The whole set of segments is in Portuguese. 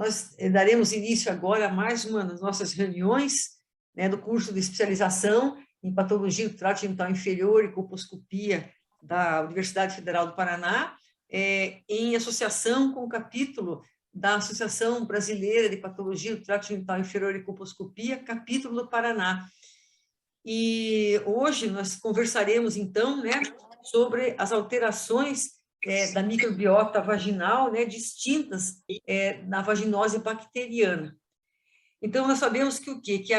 Nós daremos início agora a mais uma das nossas reuniões, né, do curso de especialização em Patologia do Trato Genital Inferior e Colposcopia da Universidade Federal do Paraná, em associação com o capítulo da Associação Brasileira de Patologia do Trato Genital Inferior e Colposcopia, capítulo do Paraná. E hoje nós conversaremos, então, né, sobre as alterações da microbiota vaginal, né, distintas na vaginose bacteriana. Então, nós sabemos que o quê? Que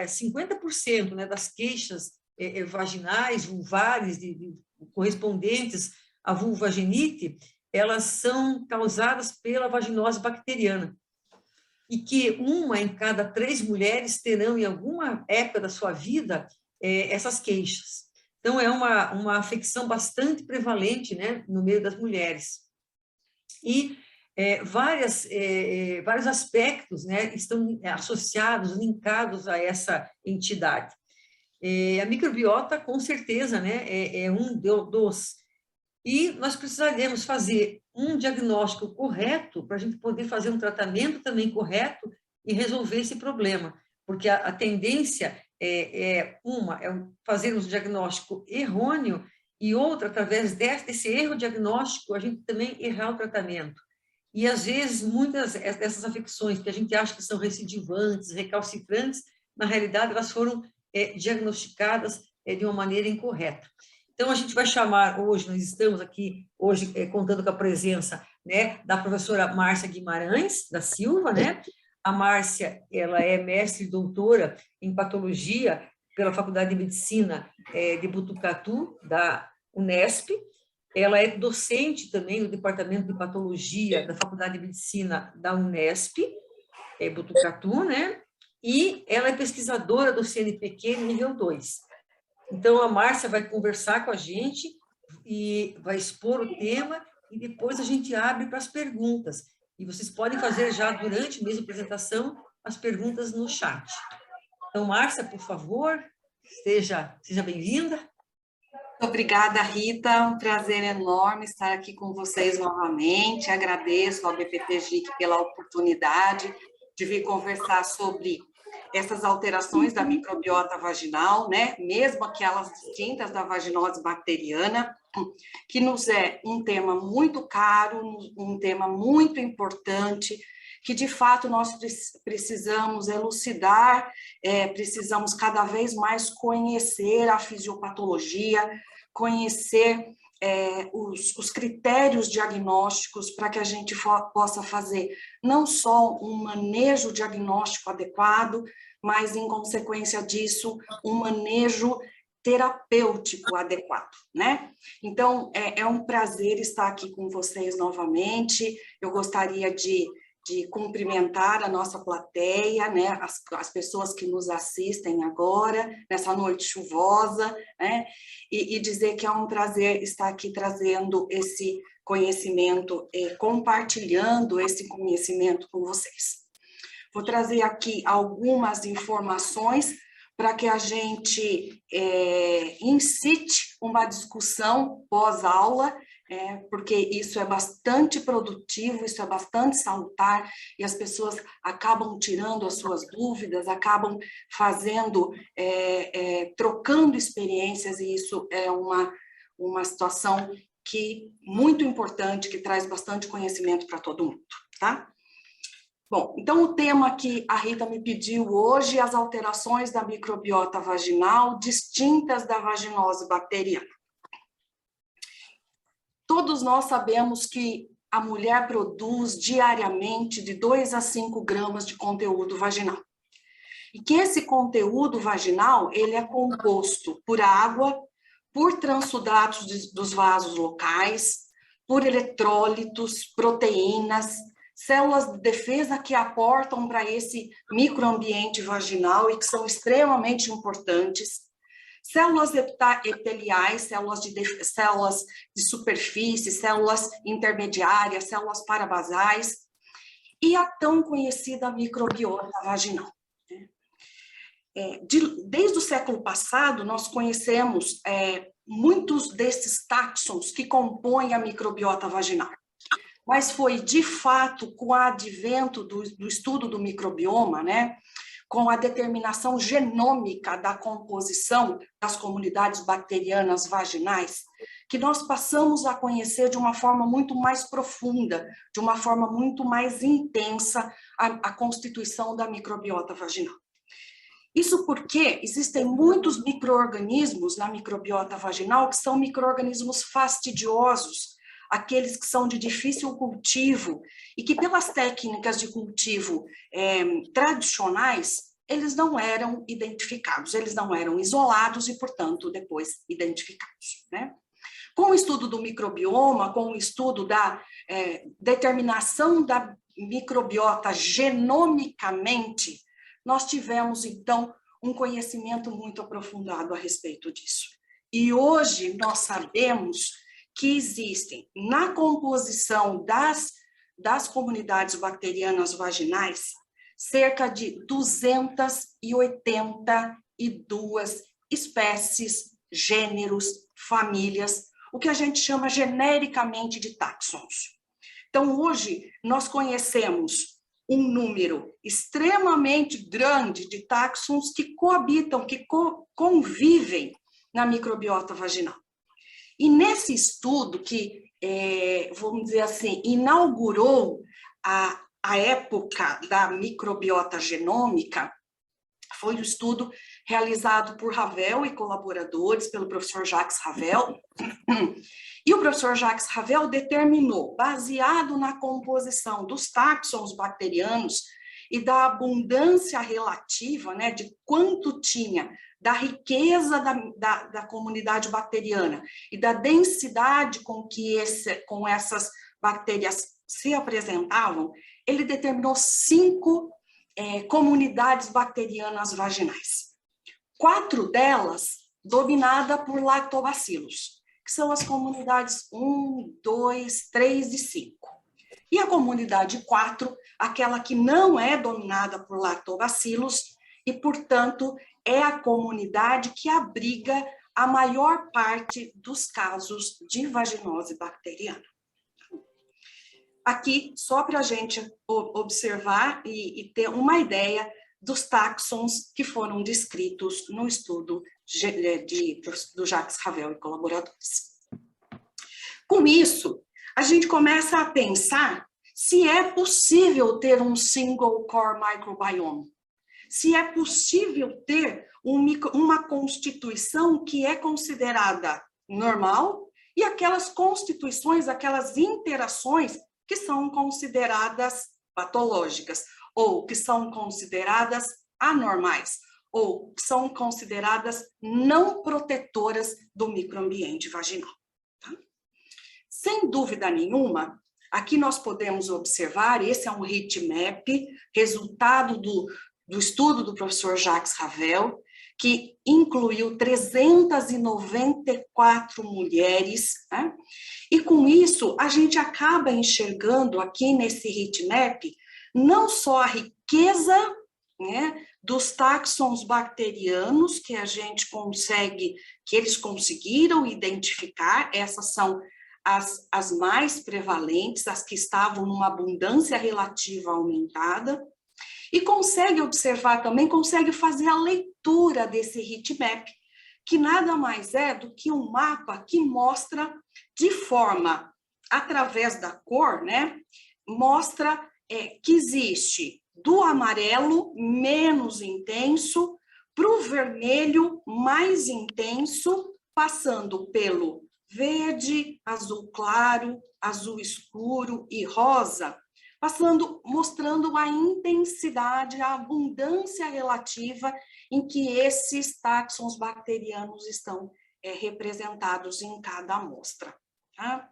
50%, né, das queixas vaginais, vulvares, correspondentes à vulvagenite, elas são causadas pela vaginose bacteriana. E que 1 em cada 3 mulheres terão, em alguma época da sua vida, essas queixas. Então, é uma afecção bastante prevalente, né, no meio das mulheres. E vários aspectos, né, estão associados, linkados a essa entidade. A microbiota, com certeza, né, é um dos. E nós precisaremos fazer um diagnóstico correto para a gente poder fazer um tratamento também correto e resolver esse problema. Porque a tendência é fazer um diagnóstico errôneo e outra, através desse erro diagnóstico, a gente também errar o tratamento. E, às vezes, muitas dessas afecções que a gente acha que são recidivantes, recalcitrantes, na realidade, elas foram diagnosticadas de uma maneira incorreta. Então, a gente vai chamar hoje, nós estamos aqui hoje contando com a presença, né, da professora Márcia Guimarães da Silva, né? A Márcia, ela é mestre e doutora em patologia pela Faculdade de Medicina de Botucatu, da Unesp. Ela é docente também no Departamento de Patologia da Faculdade de Medicina da Unesp, Botucatu, né? E ela é pesquisadora do CNPq nível 2. Então, a Márcia vai conversar com a gente e vai expor o tema e depois a gente abre para as perguntas. E vocês podem fazer já durante mesmo a apresentação as perguntas no chat. Então, Márcia, por favor, seja bem-vinda. Obrigada, Rita. Um prazer enorme estar aqui com vocês novamente. Agradeço ao BPT-GIC pela oportunidade de vir conversar sobre essas alterações da microbiota vaginal, né? Mesmo aquelas distintas da vaginose bacteriana, que nos é um tema muito caro, um tema muito importante, que de fato nós precisamos elucidar, precisamos cada vez mais conhecer a fisiopatologia, conhecer os critérios diagnósticos para que a gente possa fazer não só um manejo diagnóstico adequado, mas, em consequência disso, um manejo terapêutico adequado, né? Então, é um prazer estar aqui com vocês novamente. Eu gostaria de cumprimentar a nossa plateia, né, as pessoas que nos assistem agora, nessa noite chuvosa, né, e dizer que é um prazer estar aqui trazendo esse conhecimento, compartilhando esse conhecimento com vocês. Vou trazer aqui algumas informações para que a gente incite uma discussão pós-aula, porque isso é bastante produtivo, isso é bastante salutar, e as pessoas acabam tirando as suas dúvidas, acabam fazendo, trocando experiências, e isso é uma situação muito importante, que traz bastante conhecimento para todo mundo, tá? Bom, então o tema que a Rita me pediu hoje é as alterações da microbiota vaginal distintas da vaginose bacteriana. Todos nós sabemos que a mulher produz diariamente de 2 a 5 gramas de conteúdo vaginal. E que esse conteúdo vaginal, ele é composto por água, por transsudatos dos vasos locais, por eletrólitos, proteínas, células de defesa que aportam para esse microambiente vaginal e que são extremamente importantes, células epiteliais, células de superfície, células intermediárias, células parabasais, e a tão conhecida microbiota vaginal. Desde o século passado, nós conhecemos muitos desses táxons que compõem a microbiota vaginal. mas foi, de fato, com o advento do estudo do microbioma, né, com a determinação genômica da composição das comunidades bacterianas vaginais, que nós passamos a conhecer de uma forma muito mais profunda, de uma forma muito mais intensa, a constituição da microbiota vaginal. Isso porque existem muitos micro-organismos na microbiota vaginal que são micro-organismos fastidiosos, aqueles que são de difícil cultivo e que, pelas técnicas de cultivo tradicionais, eles não eram identificados, eles não eram isolados e, portanto, depois identificados, né? Com o estudo do microbioma, com o estudo da determinação da microbiota genomicamente, nós tivemos, então, um conhecimento muito aprofundado a respeito disso. E hoje nós sabemos que existem, na composição das comunidades bacterianas vaginais, cerca de 282 espécies, gêneros, famílias, o que a gente chama genericamente de táxons. Então, hoje, nós conhecemos um número extremamente grande de táxons que coabitam, que convivem na microbiota vaginal. E nesse estudo que, vamos dizer assim, inaugurou a época da microbiota genômica, foi o estudo realizado por Ravel e colaboradores, pelo professor Jacques Ravel. E o professor Jacques Ravel determinou, baseado na composição dos táxons bacterianos e da abundância relativa, né, de quanto tinha da riqueza da comunidade bacteriana e da densidade com que com essas bactérias se apresentavam, ele determinou 5 comunidades bacterianas vaginais. 4 delas dominadas por lactobacilos, que são as comunidades 1, 2, 3 e 5. E a comunidade 4, aquela que não é dominada por lactobacilos e, portanto, é a comunidade que abriga a maior parte dos casos de vaginose bacteriana. Aqui, só para a gente observar e ter uma ideia dos táxons que foram descritos no estudo do Jacques Ravel e colaboradores. Com isso, a gente começa a pensar se é possível ter um single core microbiome, se é possível ter uma constituição que é considerada normal e aquelas constituições, aquelas interações que são consideradas patológicas, ou que são consideradas anormais, ou que são consideradas não protetoras do microambiente vaginal. Tá? Sem dúvida nenhuma, aqui nós podemos observar, esse é um heatmap, resultado do estudo do professor Jacques Ravel, que incluiu 394 mulheres, né? E com isso a gente acaba enxergando aqui nesse heatmap não só a riqueza, né, dos táxons bacterianos que a gente consegue, que eles conseguiram identificar, essas são as mais prevalentes, as que estavam numa abundância relativa aumentada, e consegue observar também, consegue fazer a leitura desse heatmap, que nada mais é do que um mapa que mostra de forma, através da cor, né, mostra que existe do amarelo menos intenso para o vermelho mais intenso, passando pelo verde, azul claro, azul escuro e rosa, mostrando a intensidade, a abundância relativa em que esses táxons bacterianos estão representados em cada amostra. Tá?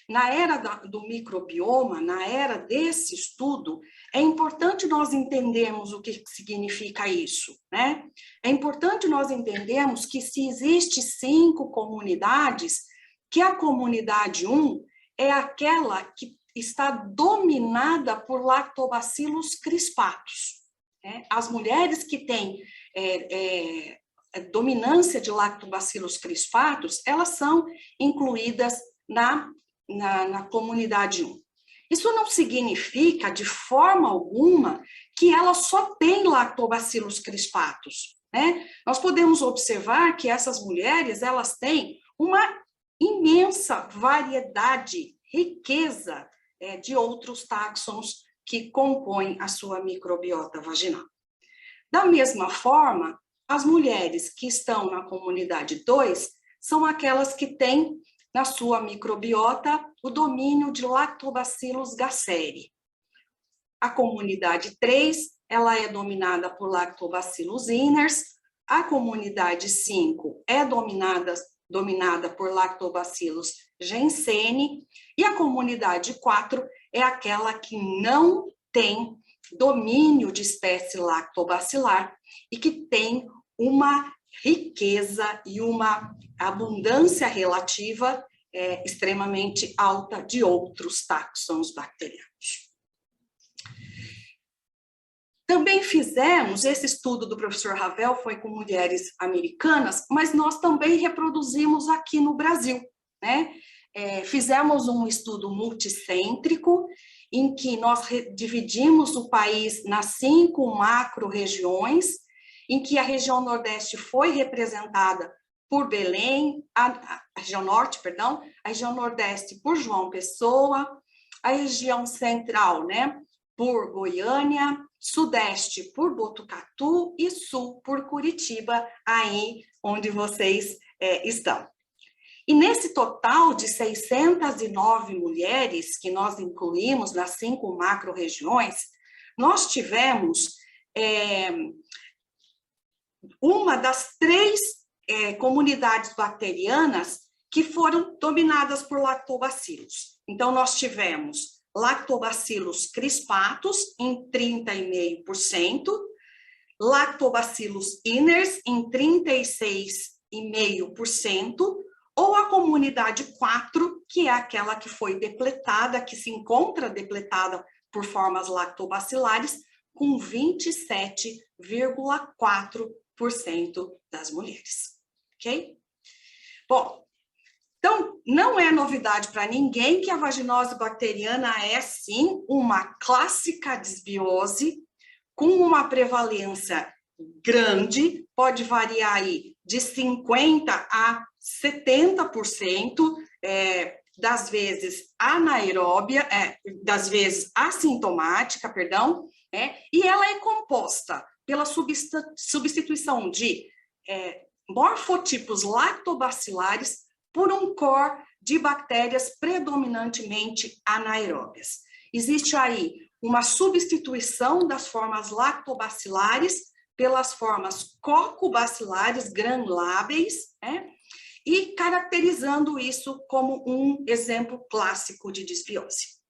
Na era do microbioma, na era desse estudo, é importante nós entendermos o que significa isso, né? É importante nós entendermos que se existe 5 comunidades, que a comunidade 1 é aquela que está dominada por lactobacilos crispatus. Né? As mulheres que têm dominância de lactobacilos crispatus, elas são incluídas na comunidade 1. Isso não significa, de forma alguma, que ela só tem lactobacillus crispatus, né? Nós podemos observar que essas mulheres, elas têm uma imensa variedade, riqueza de outros táxons que compõem a sua microbiota vaginal. Da mesma forma, as mulheres que estão na comunidade 2 são aquelas que têm na sua microbiota o domínio de Lactobacillus gasseri. A comunidade 3, ela é dominada por Lactobacillus inners, a comunidade 5 é dominada por Lactobacillus gseni, e a comunidade 4 é aquela que não tem domínio de espécie lactobacilar e que tem uma riqueza e uma abundância relativa extremamente alta de outros táxons bacterianos. Também fizemos, esse estudo do professor Ravel foi com mulheres americanas, mas nós também reproduzimos aqui no Brasil, né? Fizemos um estudo multicêntrico, em que nós dividimos o país nas 5 macro-regiões, em que a região Nordeste foi representada por Belém, a região Norte, perdão, a região Nordeste por João Pessoa, a região Central, né, por Goiânia, Sudeste por Botucatu e Sul por Curitiba, aí onde vocês estão. E nesse total de 609 mulheres que nós incluímos nas 5 macro-regiões, nós tivemos uma das 3 comunidades bacterianas que foram dominadas por lactobacillus. Então, nós tivemos Lactobacillus crispatus em 30,5%, Lactobacillus inners em 36,5%, ou a comunidade 4, que é aquela que foi depletada, que se encontra depletada por formas lactobacilares, com 27,4% das mulheres, ok? Bom, então, não é novidade para ninguém que a vaginose bacteriana é, sim, uma clássica disbiose, com uma prevalência grande, pode variar aí de 50% a 70%, das vezes anaeróbia, das vezes assintomática, perdão, e ela é composta pela substituição de morfotipos lactobacilares por um core de bactérias predominantemente anaeróbias. Existe aí uma substituição das formas lactobacilares pelas formas cocobacilares granuláveis, e caracterizando isso como um exemplo clássico de disbiose.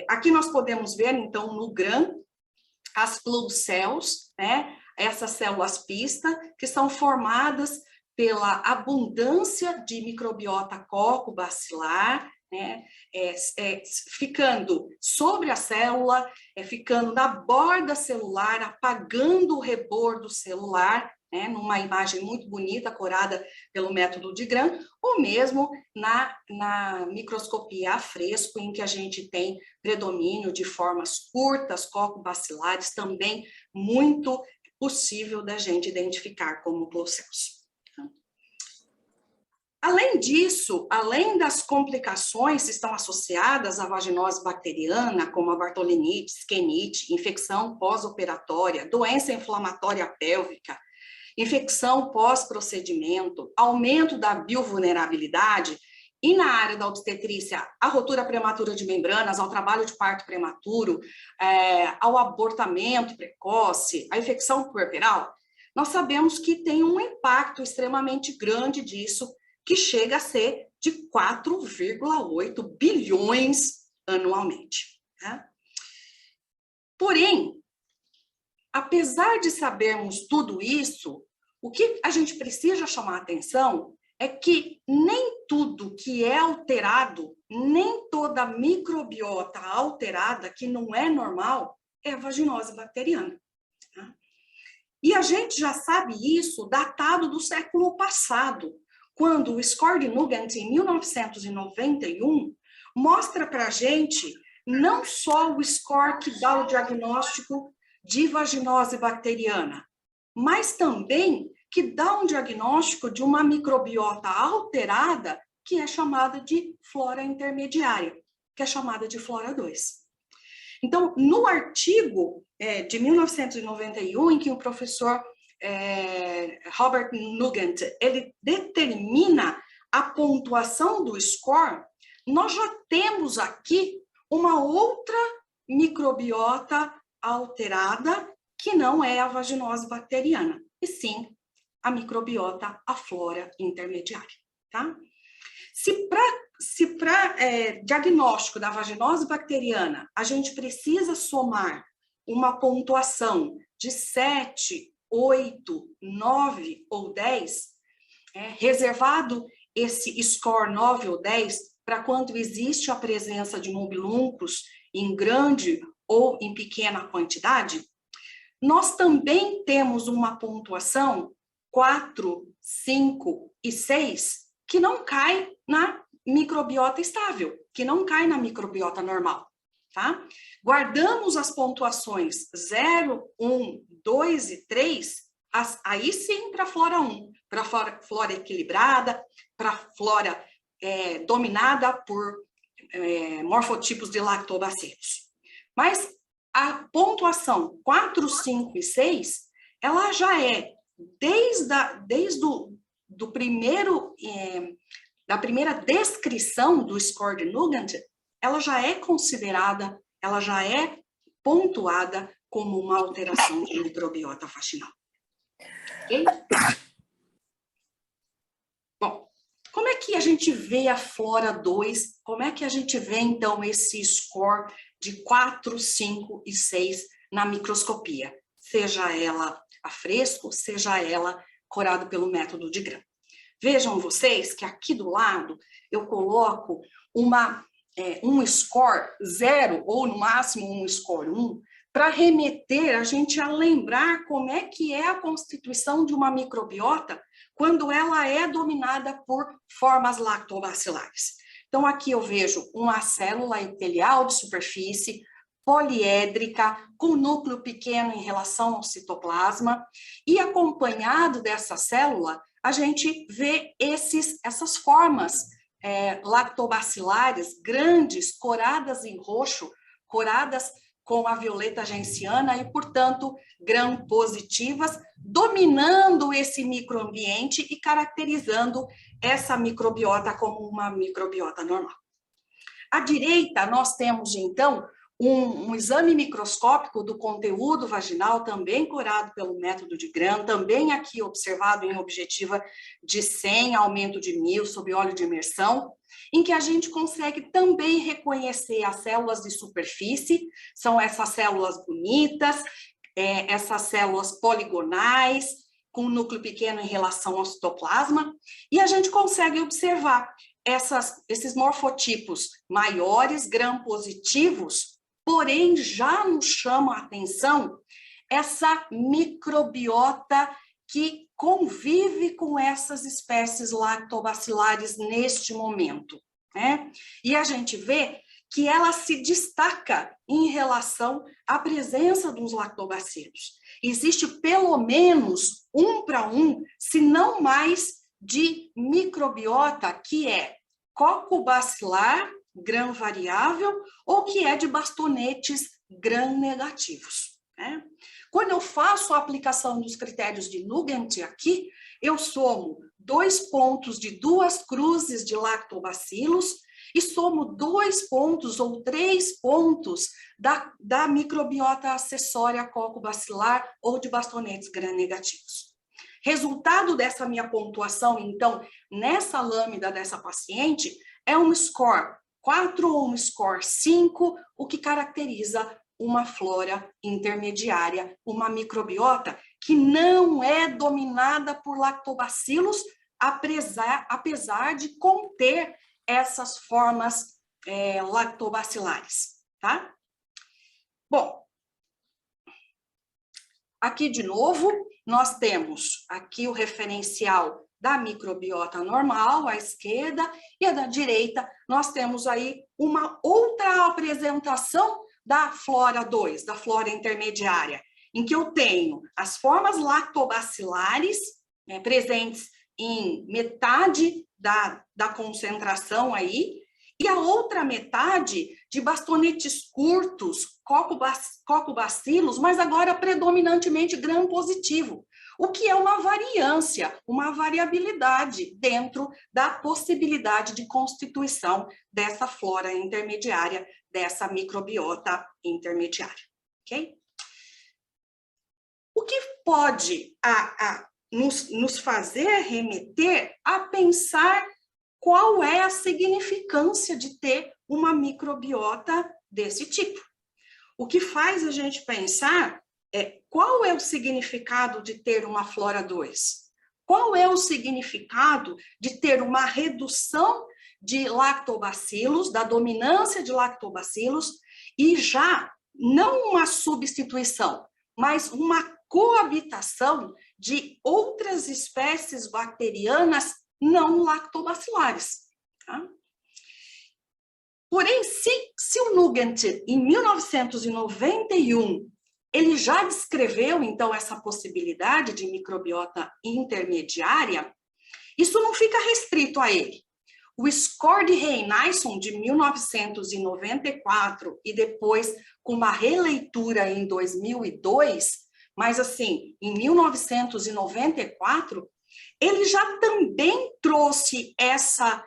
Aqui nós podemos ver, então, no GRAM, as plug cells, essas células pista, que são formadas pela abundância de microbiota cocobacilar, ficando sobre a célula, ficando na borda celular, apagando o rebordo celular, numa imagem muito bonita, corada pelo método de Gram, ou mesmo na microscopia a fresco, em que a gente tem predomínio de formas curtas, cocobacilares, também muito possível da gente identificar como plug cells. Além disso, além das complicações que estão associadas à vaginose bacteriana, como a bartolinite, esquenite, infecção pós-operatória, doença inflamatória pélvica, infecção pós-procedimento, aumento da biovulnerabilidade, e na área da obstetrícia, a rotura prematura de membranas, ao trabalho de parto prematuro, ao abortamento precoce, a infecção puerperal, nós sabemos que tem um impacto extremamente grande disso, que chega a ser de 4,8 bilhões anualmente. Porém, apesar de sabermos tudo isso, o que a gente precisa chamar a atenção é que nem tudo que é alterado, nem toda microbiota alterada, que não é normal, é vaginose bacteriana. E a gente já sabe isso datado do século passado, quando o Skård-Nugent, em 1991, mostra para a gente não só o score que dá o diagnóstico de vaginose bacteriana, mas também que dá um diagnóstico de uma microbiota alterada, que é chamada de flora intermediária, que é chamada de flora 2. Então, no artigo de 1991, em que o professor Robert Nugent, ele determina a pontuação do score, nós já temos aqui uma outra microbiota alterada, que não é a vaginose bacteriana, e sim a microbiota, a flora intermediária, tá? Se para diagnóstico da vaginose bacteriana a gente precisa somar uma pontuação de 7, 8, 9 ou 10, reservado esse score 9 ou 10 para quando existe a presença de mobiluncos em grande ou em pequena quantidade, nós também temos uma pontuação 4, 5 e 6 que não cai na microbiota estável, que não cai na microbiota normal, tá? Guardamos as pontuações 0, 1, 2 e 3, aí sim para a flora 1, para a flora equilibrada, para a flora dominada por morfotipos de lactobacilos. Mas a pontuação 4, 5 e 6, ela já é, desde do primeiro, da primeira descrição do score de Nugent, ela já é considerada, ela já é pontuada como uma alteração de microbiota vaginal. Ok? Bom, como é que a gente vê a flora 2? Como é que a gente vê, então, esse score de 4, 5 e 6 na microscopia? Seja ela a fresco, seja ela corada pelo método de Gram. Vejam vocês que aqui do lado eu coloco um score 0, ou no máximo um score 1, para remeter a gente a lembrar como é que é a constituição de uma microbiota quando ela é dominada por formas lactobacilares. Então, aqui eu vejo uma célula epitelial de superfície, poliédrica, com núcleo pequeno em relação ao citoplasma, e acompanhado dessa célula, a gente vê essas formas lactobacilares grandes, coradas em roxo, coradas com a violeta genciana e, portanto, gram-positivas, dominando esse microambiente e caracterizando essa microbiota como uma microbiota normal. À direita, nós temos, então, um exame microscópico do conteúdo vaginal, também corado pelo método de Gram, também aqui observado em objetiva de 100, aumento de 1000, sob óleo de imersão, em que a gente consegue também reconhecer as células de superfície, são essas células bonitas, essas células poligonais, com núcleo pequeno em relação ao citoplasma, e a gente consegue observar esses morfotipos maiores, gram-positivos, porém já nos chama a atenção essa microbiota que convive com essas espécies lactobacilares neste momento, né? E a gente vê que ela se destaca em relação à presença dos lactobacilos. Existe pelo menos 1 para 1, se não mais, de microbiota que é cocobacilar, gram variável, ou que é de bastonetes gram negativos, né? Quando eu faço a aplicação dos critérios de Nugent aqui, eu somo 2 pontos de 2 cruzes de lactobacilos e somo 2 pontos ou 3 pontos da microbiota acessória cocobacilar ou de bastonetes gram negativos. Resultado dessa minha pontuação, então, nessa lâmina dessa paciente, é um score 4 ou um score 5, o que caracteriza uma flora intermediária, uma microbiota que não é dominada por lactobacilos, apesar de conter essas formas lactobacilares, tá? Bom, aqui de novo, nós temos aqui o referencial da microbiota normal, à esquerda, e a da direita, nós temos aí uma outra apresentação da flora 2, da flora intermediária, em que eu tenho as formas lactobacilares, presentes em metade da concentração aí, e a outra metade de bastonetes curtos, cocobacilos, mas agora predominantemente gram-positivo, o que é uma variância, uma variabilidade dentro da possibilidade de constituição dessa flora intermediária, dessa microbiota intermediária, ok? O que pode nos fazer remeter a pensar qual é a significância de ter uma microbiota desse tipo. O que faz a gente pensar qual é o significado de ter uma flora 2? Qual é o significado de ter uma redução de lactobacilos, da dominância de lactobacilos, e já não uma substituição, mas uma coabitação de outras espécies bacterianas não lactobacilares. Tá? Porém, se o Nugent, em 1991, ele já descreveu, então, essa possibilidade de microbiota intermediária, isso não fica restrito a ele. O score de Reinison, de 1994, e depois com uma releitura em 2002, mas assim, em 1994, ele já também trouxe essa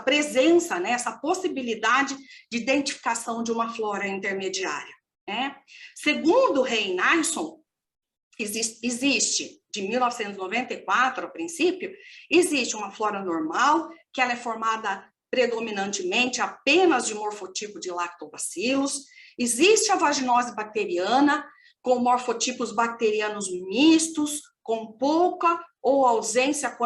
presença, né, essa possibilidade de identificação de uma flora intermediária. Né? Segundo Reinison, existe, de 1994, a princípio, existe uma flora normal, que ela é formada predominantemente apenas de morfotipo de lactobacilos, existe a vaginose bacteriana, com morfotipos bacterianos mistos, com pouca ou ausência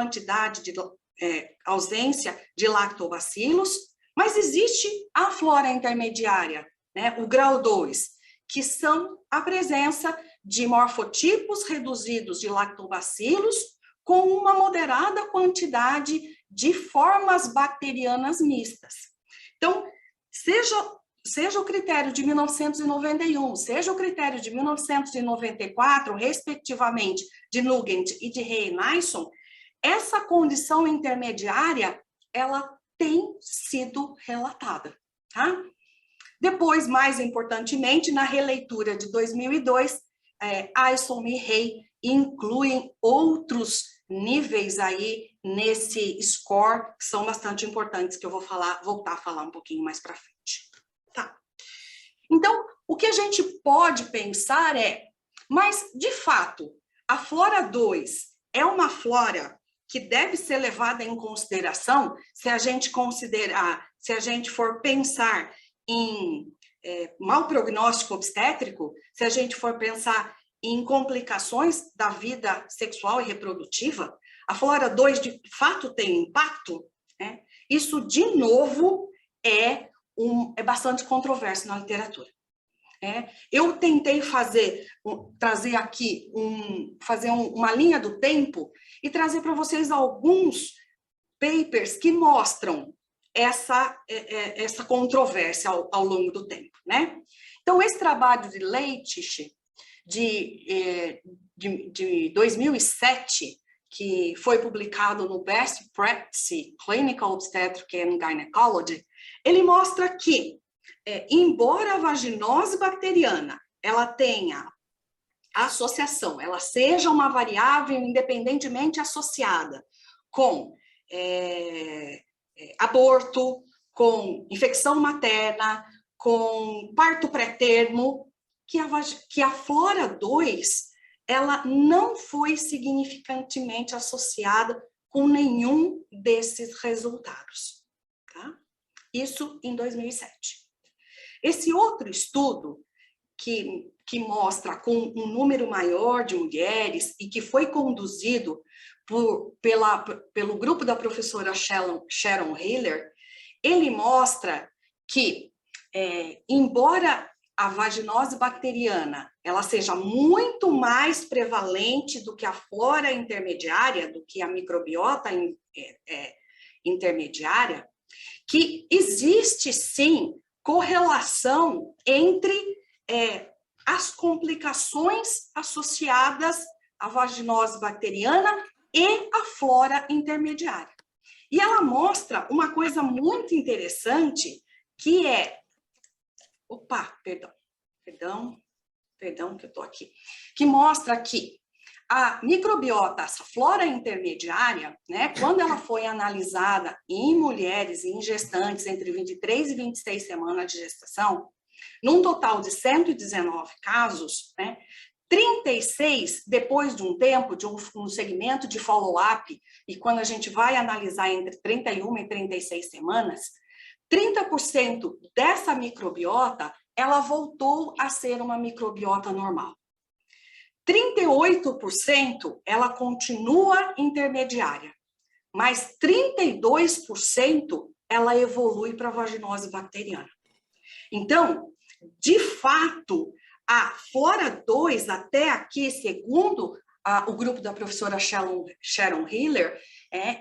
de lactobacilos, mas existe a flora intermediária, né, o grau 2, que são a presença de morfotipos reduzidos de lactobacilos com uma moderada quantidade de formas bacterianas mistas. Então, seja o critério de 1991, seja o critério de 1994, respectivamente, de Nugent e de Reinison, essa condição intermediária, ela tem sido relatada, tá? Depois, mais importantemente, na releitura de 2002, Aison e Rey incluem outros níveis aí nesse score, que são bastante importantes, que eu vou voltar a falar um pouquinho mais para frente. Tá. Então, o que a gente pode pensar mas, de fato, a flora 2 é uma flora que deve ser levada em consideração se a gente for pensar em mau prognóstico obstétrico, se a gente for pensar em complicações da vida sexual e reprodutiva, a flora 2 de fato tem impacto, né? Isso, de novo, é bastante controverso na literatura. Eu tentei trazer aqui, fazer uma linha do tempo e trazer para vocês alguns papers que mostram essa controvérsia ao longo do tempo, né? Então, esse trabalho de Leitich, de 2007, que foi publicado no Best Practice Clinical Obstetrics and Gynecology, ele mostra que, embora a vaginose bacteriana ela tenha associação, ela seja uma variável independentemente associada com aborto, com infecção materna, com parto pré-termo, que a flora 2 ela não foi significantemente associada com nenhum desses resultados. Tá? Isso em 2007. Esse outro estudo, que mostra com um número maior de mulheres e que foi conduzido pelo grupo da professora Sharon Hiller, ele mostra que, embora a vaginose bacteriana ela seja muito mais prevalente do que a flora intermediária, do que a microbiota intermediária, que existe sim correlação entre as complicações associadas à vaginose bacteriana e à flora intermediária. E ela mostra uma coisa muito interessante, que é... Opa, perdão que eu estou aqui. Que mostra que a microbiota, essa flora intermediária, né, quando ela foi analisada em mulheres e em gestantes entre 23 e 26 semanas de gestação, num total de 119 casos, né, 36, depois de um tempo, de um segmento de follow-up, e quando a gente vai analisar entre 31 e 36 semanas, 30% dessa microbiota, ela voltou a ser uma microbiota normal. 38% ela continua intermediária, mas 32% ela evolui para a vaginose bacteriana. Então, de fato, a flora 2 até aqui, segundo o grupo da professora Sharon Hiller,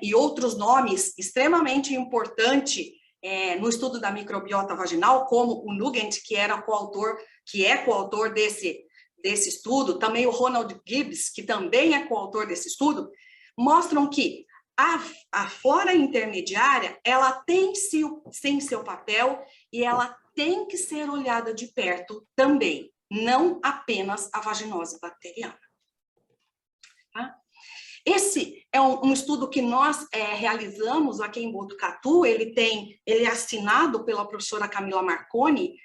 e outros nomes extremamente importantes no estudo da microbiota vaginal, como o Nugent, que é coautor desse estudo, também o Ronald Gibbs, que também é coautor desse estudo, mostram que a flora intermediária, ela tem sim seu papel e ela tem que ser olhada de perto também, não apenas a vaginose bacteriana. Tá? Esse é um estudo que nós realizamos aqui em Botucatu, ele é assinado pela professora Camila Marconi,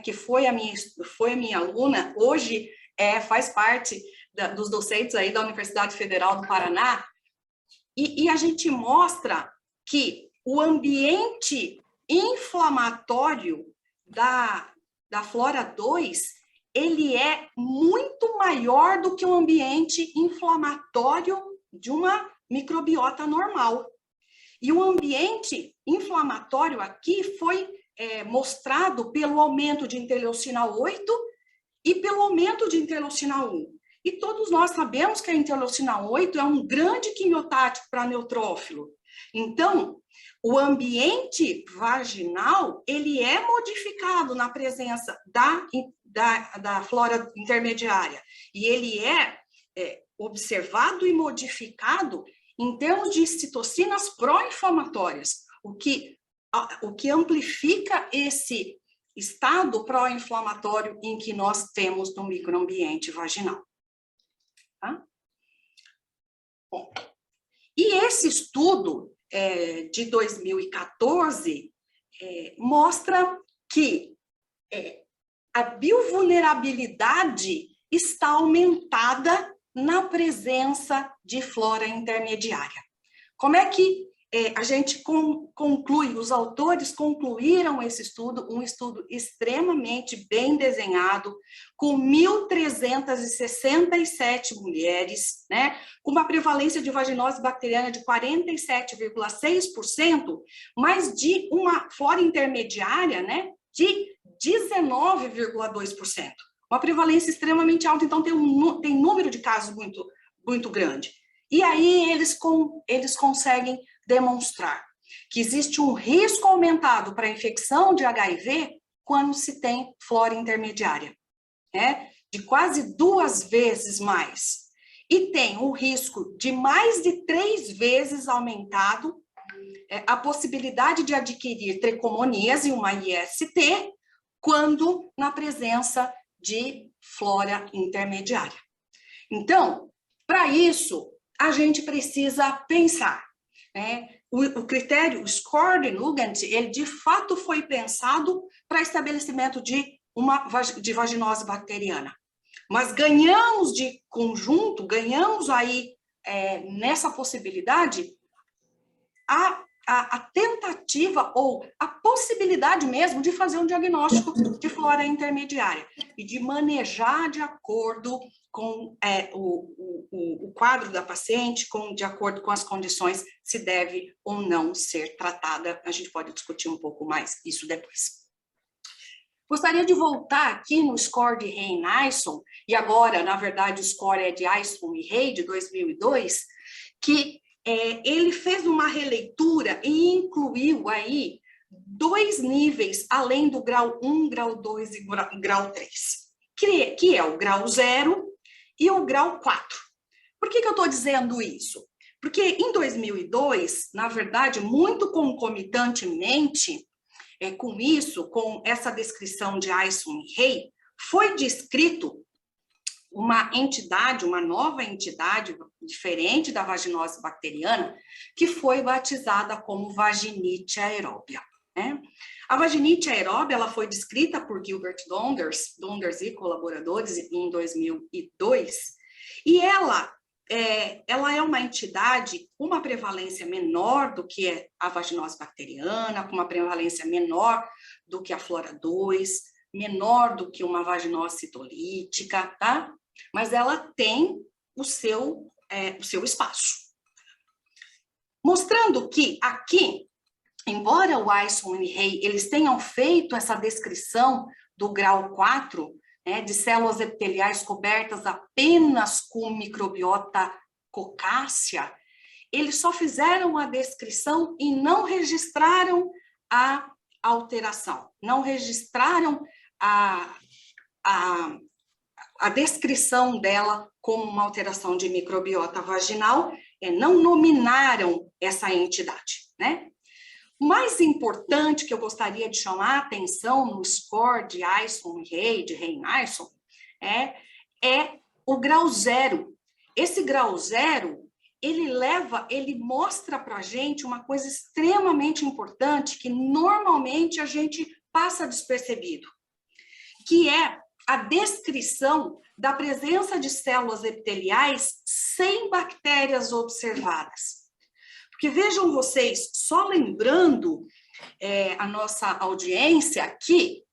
que foi a minha aluna, hoje faz parte dos docentes aí da Universidade Federal do Paraná, e a gente mostra que o ambiente inflamatório da flora 2, ele é muito maior do que o ambiente inflamatório de uma microbiota normal. E o ambiente inflamatório aqui foi mostrado pelo aumento de interleucina 8 e pelo aumento de interleucina 1. E todos nós sabemos que a interleucina 8 é um grande quimiotático para neutrófilo. Então, o ambiente vaginal, ele é modificado na presença da flora intermediária. E ele é observado e modificado em termos de citocinas pró-inflamatórias, o que amplifica esse estado pró-inflamatório em que nós temos no microambiente vaginal. Tá? Bom, e esse estudo de 2014 mostra que a biovulnerabilidade está aumentada na presença de flora intermediária. Como é que a gente conclui, os autores concluíram esse estudo, um estudo extremamente bem desenhado, com 1.367 mulheres, né, com uma prevalência de vaginose bacteriana de 47,6%, mas de uma flora intermediária, né, de 19,2%. Uma prevalência extremamente alta, então tem número de casos muito, muito grande. E aí eles conseguem demonstrar que existe um risco aumentado para a infecção de HIV quando se tem flora intermediária, né? De quase 2 vezes mais. E tem um risco de mais de 3 vezes aumentado a possibilidade de adquirir tricomoníase, uma IST, quando na presença de flora intermediária. Então, para isso, a gente precisa pensar, né? O critério, o score de Nugent, ele de fato foi pensado para estabelecimento de vaginose bacteriana. Mas ganhamos de conjunto, ganhamos aí nessa possibilidade a tentativa ou a possibilidade mesmo de fazer um diagnóstico de flora intermediária e de manejar de acordo com o quadro da paciente, de acordo com as condições, se deve ou não ser tratada. A gente pode discutir um pouco mais isso depois. Gostaria de voltar aqui no score de Rey-Nyson, e agora, na verdade, o score é de Nyson e Rey, de 2002, que ele fez uma releitura e incluiu aí 2 níveis, além do grau 1, grau 2 e grau 3, que é o grau 0 e o grau 4. Por que eu estou dizendo isso? Porque em 2002, na verdade, muito concomitantemente, com isso, com essa descrição de Nyson e Rey, foi descrito uma entidade, uma nova entidade, diferente da vaginose bacteriana, que foi batizada como vaginite aeróbia. Né? A vaginite aeróbia ela foi descrita por Gilbert Donders e colaboradores em 2002, e ela é uma entidade com uma prevalência menor do que a vaginose bacteriana, com uma prevalência menor do que a flora 2, menor do que uma vaginose citolítica, tá? Mas ela tem o seu espaço. Mostrando que aqui, embora o Nyson e Rey eles tenham feito essa descrição do grau 4, de células epiteliais cobertas apenas com microbiota cocácea, eles só fizeram a descrição e não registraram a alteração, não registraram a descrição dela como uma alteração de microbiota vaginal, não nominaram essa entidade, né? O mais importante que eu gostaria de chamar a atenção no score de Nyson e Rey, de Rey-Nyson, é o grau 0. Esse grau 0, ele mostra para a gente uma coisa extremamente importante que normalmente a gente passa despercebido, que é a descrição da presença de células epiteliais sem bactérias observadas. Porque vejam vocês, só lembrando a nossa audiência que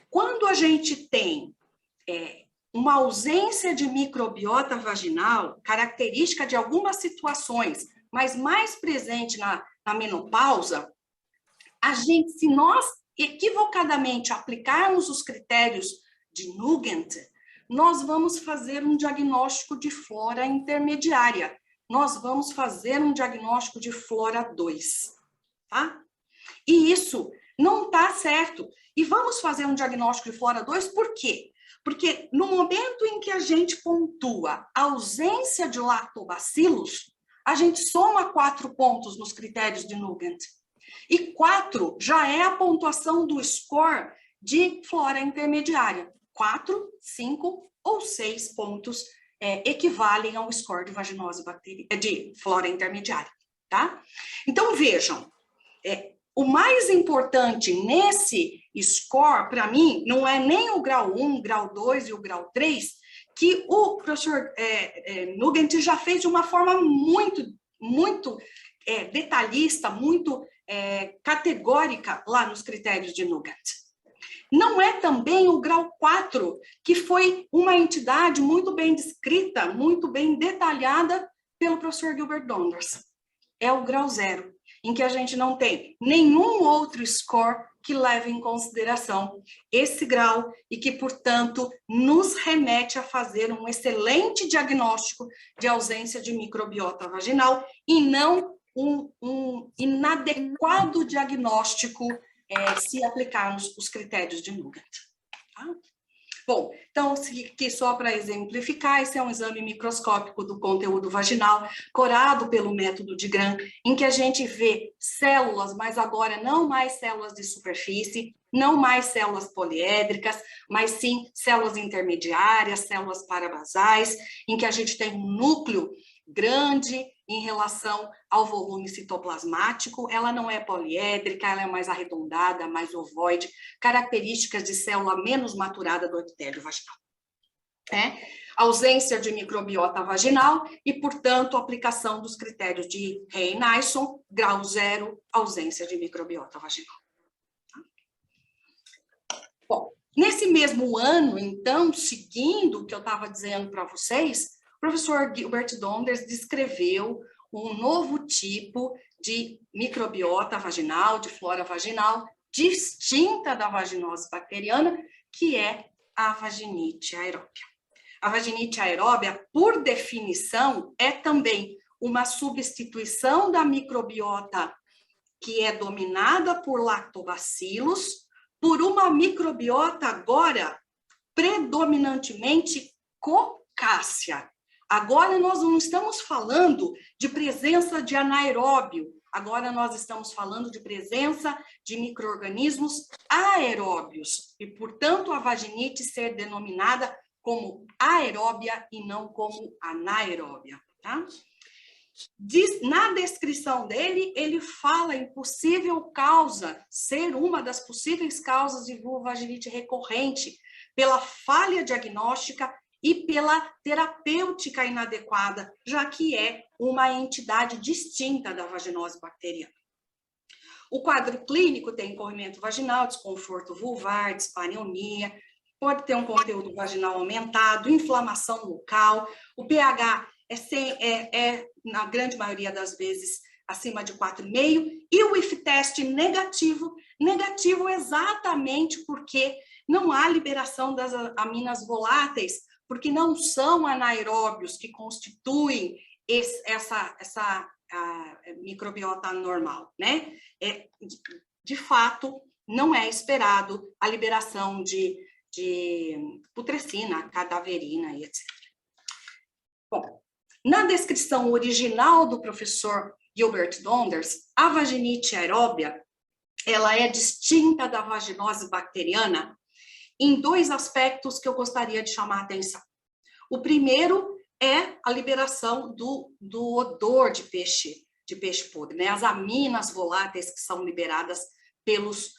quando a gente tem uma ausência de microbiota vaginal, característica de algumas situações, mas mais presente na menopausa, se nós equivocadamente aplicarmos os critérios de Nugent, nós vamos fazer um diagnóstico de flora intermediária. Nós vamos fazer um diagnóstico de flora 2, tá? E isso não está certo. E vamos fazer um diagnóstico de flora 2 por quê? Porque no momento em que a gente pontua a ausência de lactobacilos, a gente soma 4 pontos nos critérios de Nugent. E 4 já é a pontuação do score de flora intermediária. 4, 5 ou 6 pontos equivalem ao score de vaginose de flora intermediária, tá? Então, vejam, o mais importante nesse score, para mim, não é nem o grau 1, grau 2 e o grau 3, que o professor Nugent já fez de uma forma muito detalhista, muito categórica lá nos critérios de Nugent. Não é também o grau 4, que foi uma entidade muito bem descrita, muito bem detalhada pelo professor Gilbert Donders. É o grau 0, em que a gente não tem nenhum outro score que leve em consideração esse grau e que, portanto, nos remete a fazer um excelente diagnóstico de ausência de microbiota vaginal e não um inadequado diagnóstico se aplicarmos os critérios de Nugent. Tá? Bom, então, aqui só para exemplificar, esse é um exame microscópico do conteúdo vaginal, corado pelo método de Gram, em que a gente vê células, mas agora não mais células de superfície, não mais células poliédricas, mas sim células intermediárias, células parabasais, em que a gente tem um núcleo grande em relação ao volume citoplasmático, ela não é poliédrica, ela é mais arredondada, mais ovoide, características de célula menos maturada do epitélio vaginal. Ausência de microbiota vaginal e, portanto, aplicação dos critérios de Rey-Nyson, grau 0, ausência de microbiota vaginal. Bom, nesse mesmo ano, então, seguindo o que eu estava dizendo para vocês, o professor Gilbert Donders descreveu um novo tipo de microbiota vaginal, de flora vaginal, distinta da vaginose bacteriana, que é a vaginite aeróbia. A vaginite aeróbia, por definição, é também uma substituição da microbiota que é dominada por lactobacilos, por uma microbiota agora predominantemente cocácea. Agora nós não estamos falando de presença de anaeróbio, agora nós estamos falando de presença de micro-organismos aeróbios, e, portanto, a vaginite ser denominada como aeróbia e não como anaeróbia, tá? Na descrição dele, ele fala em possível causa, ser uma das possíveis causas de vulvovaginite recorrente, pela falha diagnóstica e pela terapêutica inadequada, já que é uma entidade distinta da vaginose bacteriana. O quadro clínico tem corrimento vaginal, desconforto vulvar, dispareunia, pode ter um conteúdo vaginal aumentado, inflamação local, o pH na grande maioria das vezes, acima de 4,5, e o IF-teste negativo exatamente porque não há liberação das aminas voláteis, porque não são anaeróbios que constituem essa microbiota normal, né? De fato, não é esperado a liberação de putrescina, cadaverina e etc. Bom, na descrição original do professor Gilbert Donders, a vaginite aeróbia, ela é distinta da vaginose bacteriana em dois aspectos que eu gostaria de chamar a atenção. O primeiro é a liberação do odor de peixe podre, né? As aminas voláteis que são liberadas pelos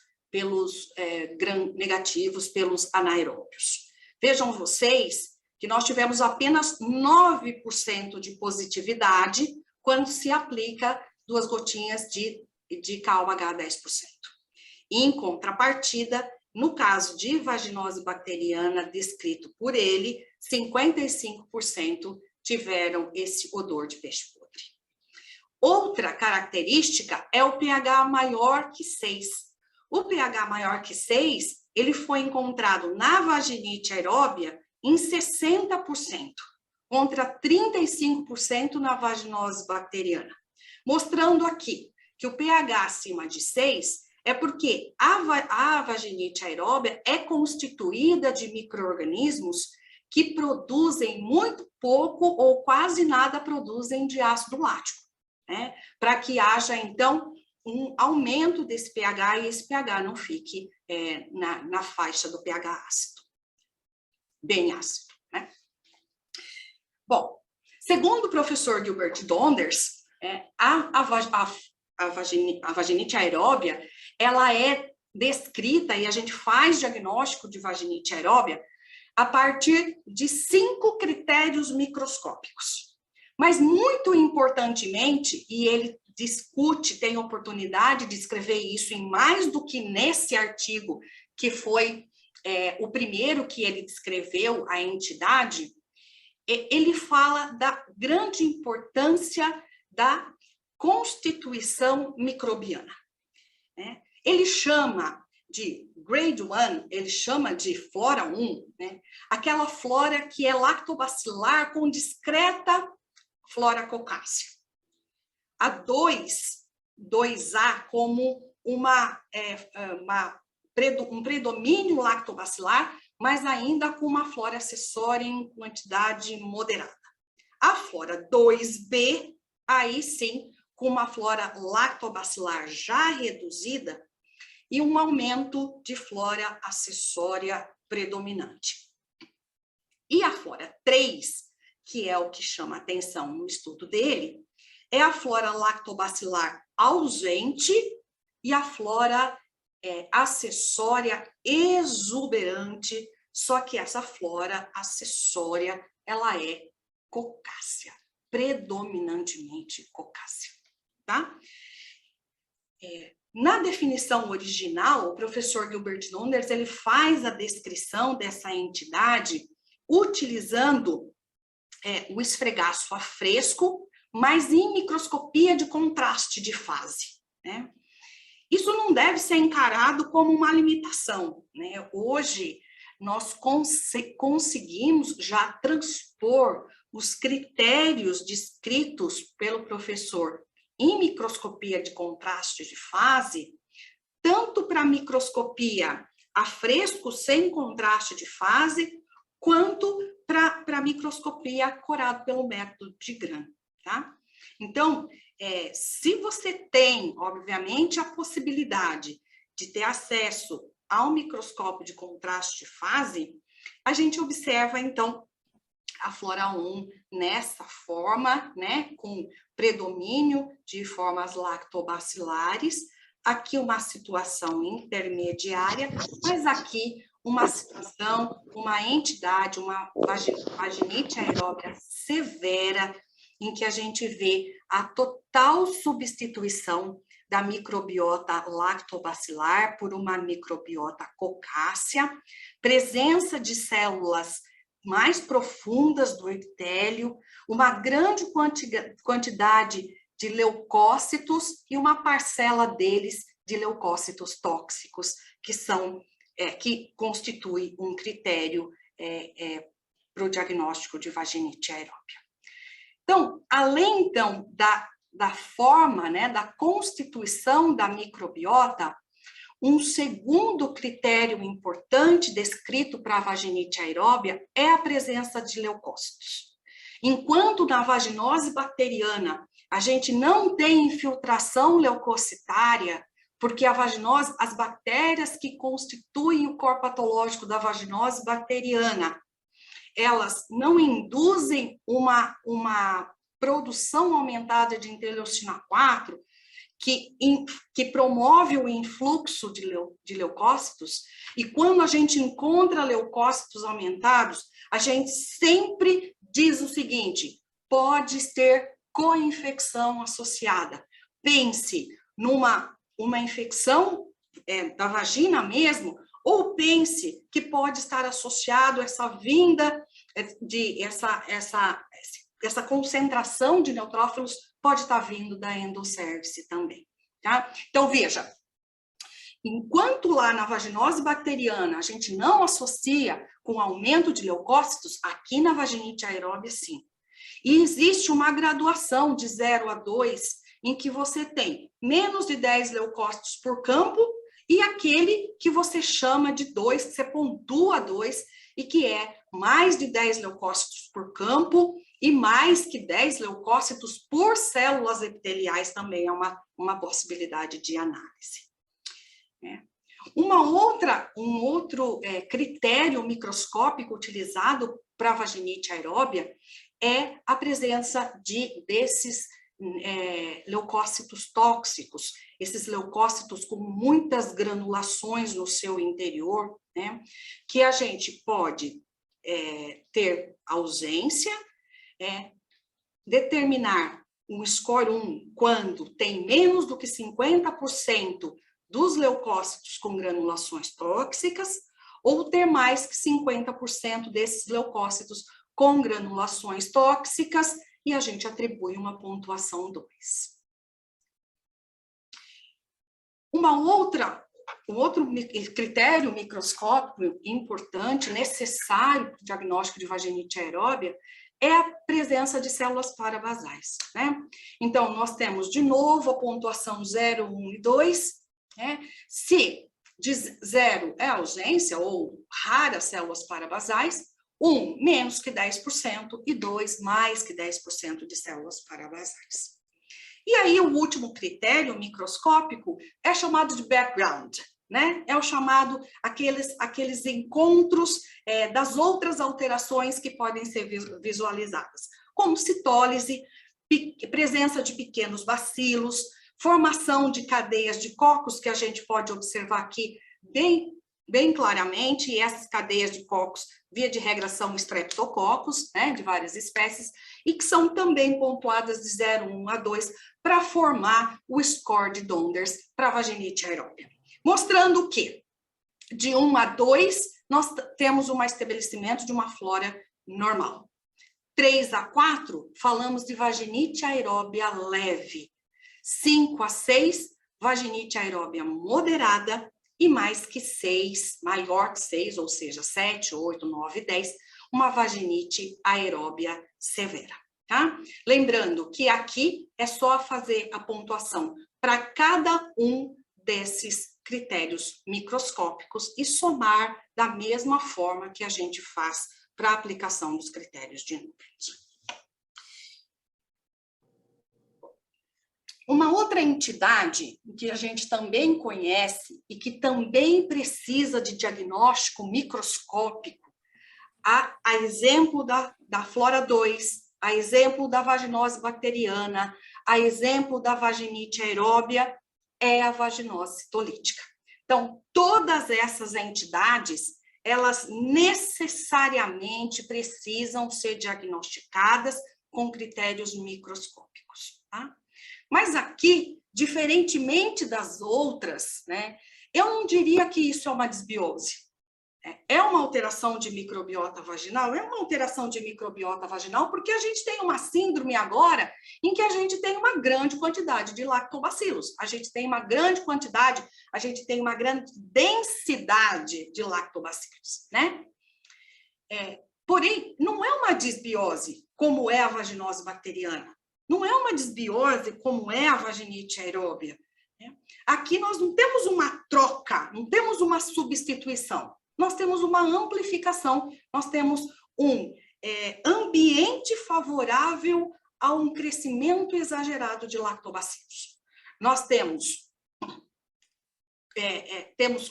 gram-negativos, pelos anaeróbios. Vejam vocês que nós tivemos apenas 9% de positividade quando se aplica 2 gotinhas de Calma H 10%. Em contrapartida, no caso de vaginose bacteriana descrito por ele, 55% tiveram esse odor de peixe podre. Outra característica é o pH maior que 6. O pH maior que 6, ele foi encontrado na vaginite aeróbia em 60%, contra 35% na vaginose bacteriana. Mostrando aqui que o pH acima de 6 é porque a vaginite aeróbia é constituída de micro-organismos que produzem muito pouco ou quase nada produzem de ácido lático, né? Para que haja, então, um aumento desse pH e esse pH não fique na faixa do pH ácido, bem ácido, né? Bom, segundo o professor Gilbert Donders, a vaginite aeróbia, ela é descrita, e a gente faz diagnóstico de vaginite aeróbia a partir de 5 critérios microscópicos. Mas, muito importantemente, e ele discute, tem oportunidade de escrever isso em mais do que nesse artigo, que foi o primeiro que ele descreveu a entidade, ele fala da grande importância da constituição microbiana, né? Ele chama de grade 1, ele chama de flora 1, né? Aquela flora que é lactobacilar com discreta flora cocácea. A 2A como um predomínio lactobacilar, mas ainda com uma flora acessória em quantidade moderada. A flora 2B, aí sim, com uma flora lactobacilar já reduzida e um aumento de flora acessória predominante. E a flora 3, que é o que chama atenção no estudo dele, é a flora lactobacilar ausente e a flora acessória exuberante, só que essa flora acessória, ela é cocácea, predominantemente cocácea, tá? Na definição original, o professor Gilbert Donders, ele faz a descrição dessa entidade utilizando o esfregaço a fresco, mas em microscopia de contraste de fase, né? Isso não deve ser encarado como uma limitação, né? Hoje, nós conseguimos já transpor os critérios descritos pelo professor em microscopia de contraste de fase, tanto para a microscopia a fresco sem contraste de fase, quanto para a microscopia corado pelo método de Gram, tá? Então, se você tem, obviamente, a possibilidade de ter acesso ao microscópio de contraste de fase, a gente observa, então, a flora 1 nessa forma, né, com predomínio de formas lactobacilares, aqui uma situação intermediária, mas aqui uma situação, uma entidade, uma vaginite aeróbia severa, em que a gente vê a total substituição da microbiota lactobacilar por uma microbiota cocácea, presença de células mais profundas do epitélio, uma grande quantidade de leucócitos e uma parcela deles de leucócitos tóxicos, que constitui um critério para o diagnóstico de vaginite aeróbia. Então, além então da forma, né, da constituição da microbiota, um segundo critério importante descrito para a vaginite aeróbia é a presença de leucócitos. Enquanto na vaginose bacteriana a gente não tem infiltração leucocitária, porque a vaginose, as bactérias que constituem o corpo patológico da vaginose bacteriana, elas não induzem uma produção aumentada de interleucina 4, que promove o influxo de leucócitos, e quando a gente encontra leucócitos aumentados, a gente sempre diz o seguinte: pode ter co-infecção associada. Pense uma infecção da vagina mesmo, ou pense que pode estar associado a essa vinda essa concentração de neutrófilos pode estar vindo da endosservice também, tá? Então, veja, enquanto lá na vaginose bacteriana a gente não associa com aumento de leucócitos, aqui na vaginite aeróbia, sim. E existe uma graduação de 0 a 2, em que você tem menos de 10 leucócitos por campo, e aquele que você chama de 2, que você pontua 2, e que é mais de 10 leucócitos por campo, e mais que 10 leucócitos por células epiteliais também é uma possibilidade de análise. Um outro critério microscópico utilizado para a vaginite aeróbia é a presença desses leucócitos tóxicos, esses leucócitos com muitas granulações no seu interior, né, que a gente pode ter ausência, determinar um score 1 quando tem menos do que 50% dos leucócitos com granulações tóxicas, ou ter mais que 50% desses leucócitos com granulações tóxicas, e a gente atribui uma pontuação 2. Um outro critério microscópico importante, necessário para o diagnóstico de vaginite aeróbia, é a presença de células parabasais, né? Então, nós temos, de novo, a pontuação 0, 1 e 2, né? Se de 0 é ausência ou raras células parabasais, 1, menos que 10%, e 2, mais que 10% de células parabasais. E aí, o último critério microscópico é chamado de background, né? É o chamado, aqueles encontros das outras alterações que podem ser visualizadas, como citólise, presença de pequenos bacilos, formação de cadeias de cocos, que a gente pode observar aqui bem claramente, e essas cadeias de cocos, via de regra, são streptococcus, né, de várias espécies, e que são também pontuadas de 0, 1 a 2, para formar o score de Donders para a vaginite aeróbia. Mostrando que, de 1 a 2, nós temos um estabelecimento de uma flora normal. 3 a 4, falamos de vaginite aeróbia leve. 5 a 6, vaginite aeróbia moderada e mais que 6, maior que 6, ou seja, 7, 8, 9, 10, uma vaginite aeróbia severa, tá? Lembrando que aqui é só fazer a pontuação para cada um desses critérios microscópicos e somar da mesma forma que a gente faz para a aplicação dos critérios de núcleos. Uma outra entidade que a gente também conhece e que também precisa de diagnóstico microscópico, a exemplo da flora 2, a exemplo da vaginose bacteriana, a exemplo da vaginite aeróbia, é a vaginose citolítica. Então, todas essas entidades, elas necessariamente precisam ser diagnosticadas com critérios microscópicos, tá? Mas aqui, diferentemente das outras, né, eu não diria que isso é uma desbiose. É uma alteração de microbiota vaginal? É uma alteração de microbiota vaginal porque a gente tem uma síndrome agora em que a gente tem uma grande quantidade de lactobacilos. A gente tem uma grande quantidade, a gente tem uma grande densidade de lactobacilos, né? Porém, não é uma desbiose como é a vaginose bacteriana. Não é uma desbiose como é a vaginite aeróbia. Aqui nós não temos uma troca, não temos uma substituição. Nós temos uma amplificação, nós temos um ambiente favorável a um crescimento exagerado de lactobacilos. Nós temos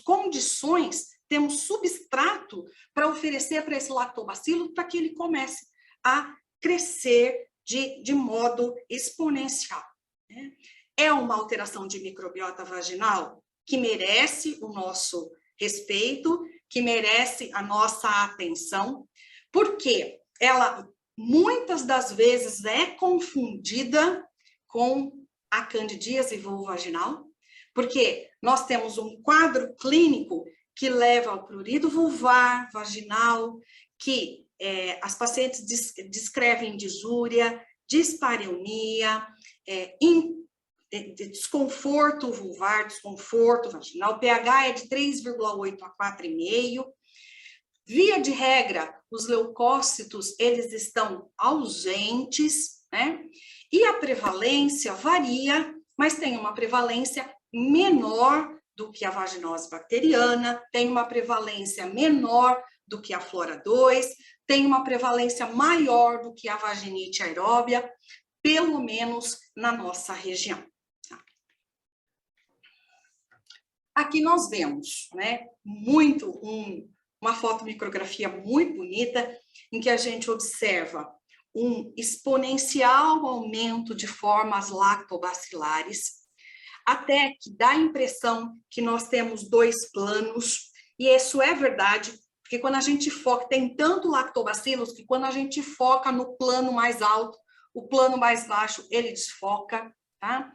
condições, temos substrato para oferecer para esse lactobacilo para que ele comece a crescer de modo exponencial. Né? É uma alteração de microbiota vaginal que merece o nosso respeito, que merece a nossa atenção, porque ela muitas das vezes é confundida com a candidíase vulvovaginal, porque nós temos um quadro clínico que leva ao prurido vulvar vaginal, que as pacientes descrevem disúria, dispareunia, desconforto vulvar, desconforto vaginal, pH é de 3,8 a 4,5. Via de regra, os leucócitos, eles estão ausentes, né? E a prevalência varia, mas tem uma prevalência menor do que a vaginose bacteriana, tem uma prevalência menor do que a flora 2, tem uma prevalência maior do que a vaginite aeróbia, pelo menos na nossa região. Aqui nós vemos, né, uma fotomicrografia muito bonita, em que a gente observa um exponencial aumento de formas lactobacilares, até que dá a impressão que nós temos dois planos, e isso é verdade, porque quando a gente foca, tem tanto lactobacilos que quando a gente foca no plano mais alto, o plano mais baixo, ele desfoca, tá?